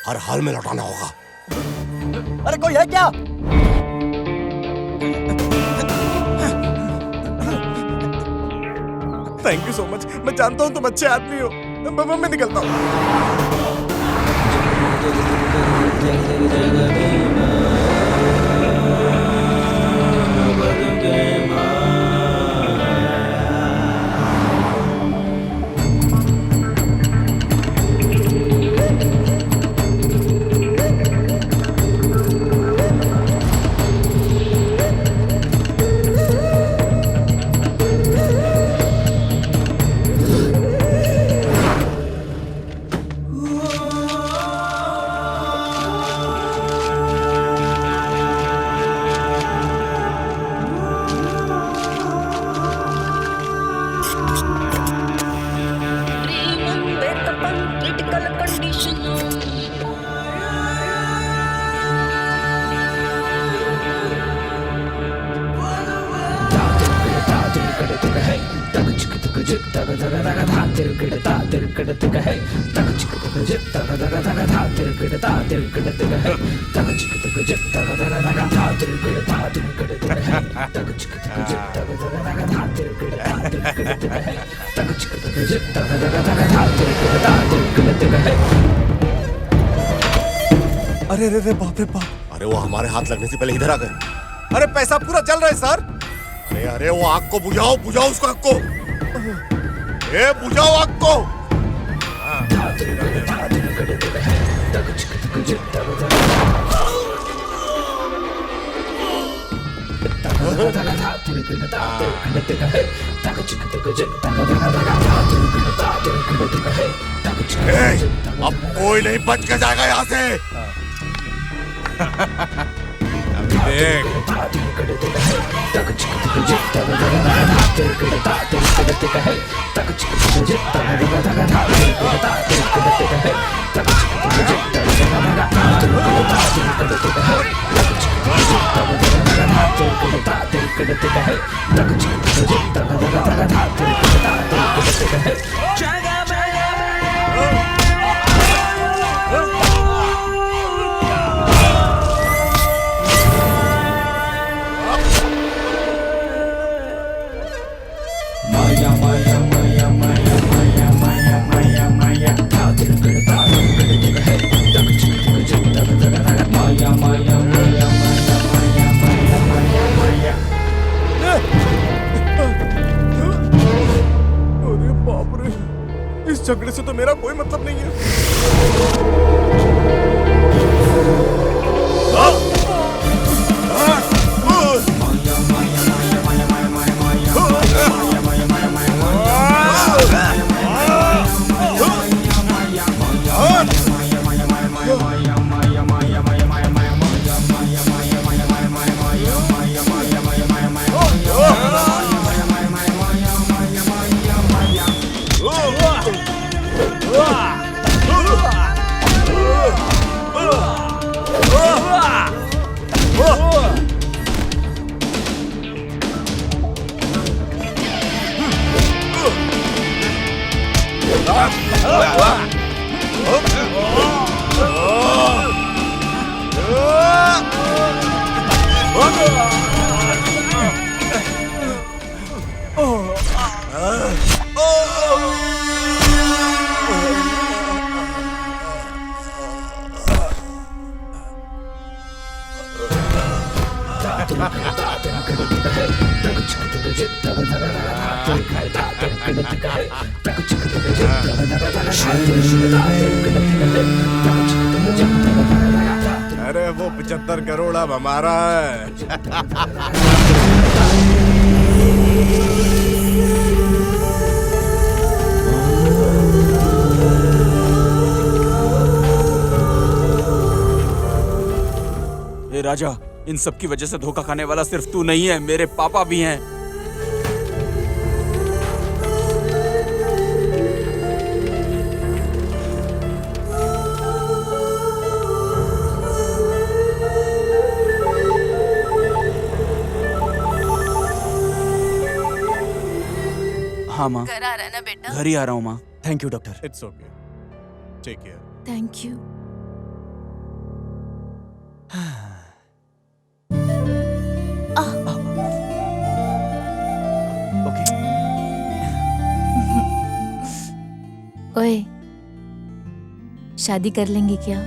हर हाल में लौटाना होगा। अरे कोई है क्या? Thank you so much. मैं जानता हूँ तुम अच्छे आदमी हो। मैं निकलता हूँ। अरे रे रे, बाप रे बाप। अरे वो हमारे हाथ लगने से पहले इधर आ गए। अरे पैसा पूरा जल रहा है सर। अरे अरे वो आग को बुझाओ, बुझाओ उसको, आग को। ए बुझाओ आग को। अब कोई नहीं बच के जाएगा यहाँ से। अभी देख। अरे बाप रे, इस झगड़े से तो मेरा कोई मतलब नहीं है। अरे वो 75 करोड़ अब हमारा है। ए राजा, इन सब की वजह से धोखा खाने वाला सिर्फ तू नहीं है, मेरे पापा भी हैं। हाँ माँ, घर आ रहा है ना बेटा? घर ही आ रहा हूँ माँ। Thank you doctor. It's okay, take care. Thank you. ओए, शादी कर लेंगे क्या?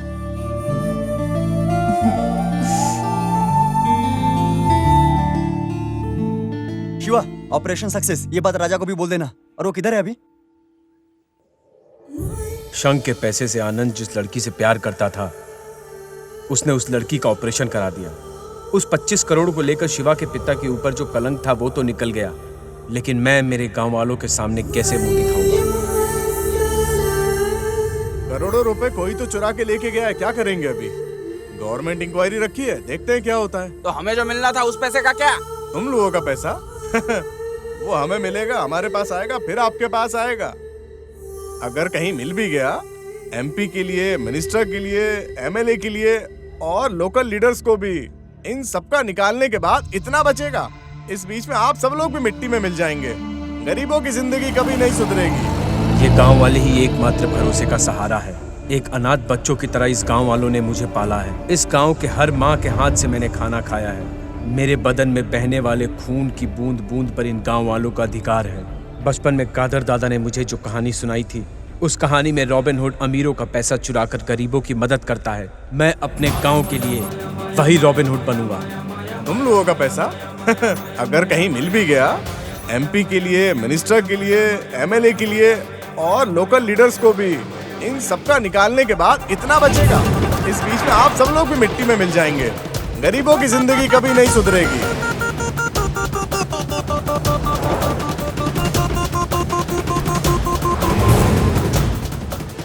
शिवा, ऑपरेशन सक्सेस, ये बात राजा को भी बोल देना। और वो किधर है अभी? शंख के पैसे से आनंद जिस लड़की से प्यार करता था, उसने उस लड़की का ऑपरेशन करा दिया। उस 25 करोड़ को लेकर शिवा के पिता के ऊपर जो कलंक था वो तो निकल गया, लेकिन मैं मेरे गांव वालों के सामने कैसे मुंह दिखाऊंगा? करोड़ों रुपए कोई तो चुरा के लेके गया है, क्या करेंगे अभी? गवर्नमेंट इंक्वायरी रखी है, देखते हैं क्या होता है। तो हमें जो मिलना था उस पैसे का क्या? तुम लोगों का पैसा वो हमें मिलेगा, हमारे पास आएगा, फिर आपके पास आएगा। अगर कहीं मिल भी गया, एमपी के लिए, मिनिस्टर के लिए, एमएलए के लिए और लोकल लीडर्स को भी, इन सबका निकालने के बाद इतना बचेगा। इस बीच में आप सब लोग भी मिट्टी में मिल जाएंगे। गरीबों की जिंदगी कभी नहीं सुधरेगी। ये गांव वाले ही एकमात्र भरोसे का सहारा है। एक अनाथ बच्चों की तरह इस गांव वालों ने मुझे पाला है। इस गांव के हर माँ के हाथ से मैंने खाना खाया है। मेरे बदन में बहने वाले खून की बूंद बूंद पर इन गांव वालों का अधिकार है। बचपन में कादर दादा ने मुझे जो कहानी सुनाई थी, उस कहानी में रॉबिन हुड अमीरों का पैसा चुराकर गरीबों की मदद करता है। मैं अपने गांव के लिए वही रॉबिन हुड बनूंगा। तुम लोगों का पैसा अगर कहीं मिल भी गया, एमपी के लिए, मिनिस्टर के लिए, एमएलए के लिए और लोकल लीडर्स को भी, इन सबका निकालने के बाद इतना बचेगा। इस बीच में आप सब लोग भी मिट्टी में मिल जाएंगे। गरीबों की जिंदगी कभी नहीं सुधरेगी।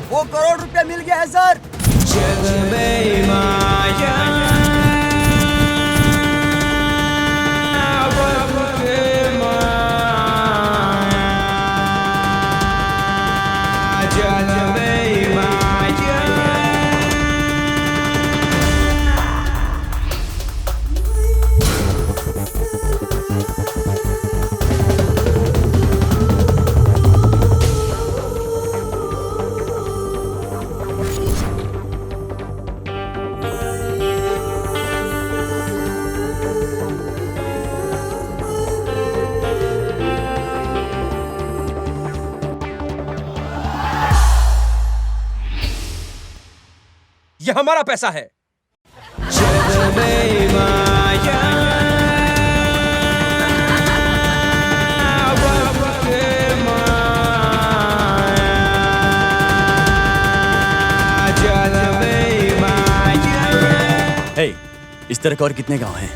वो करोड़ रुपया मिल गया है सर। जग में माया ये हमारा पैसा है। हे, इस तरह के और कितने गांव हैं?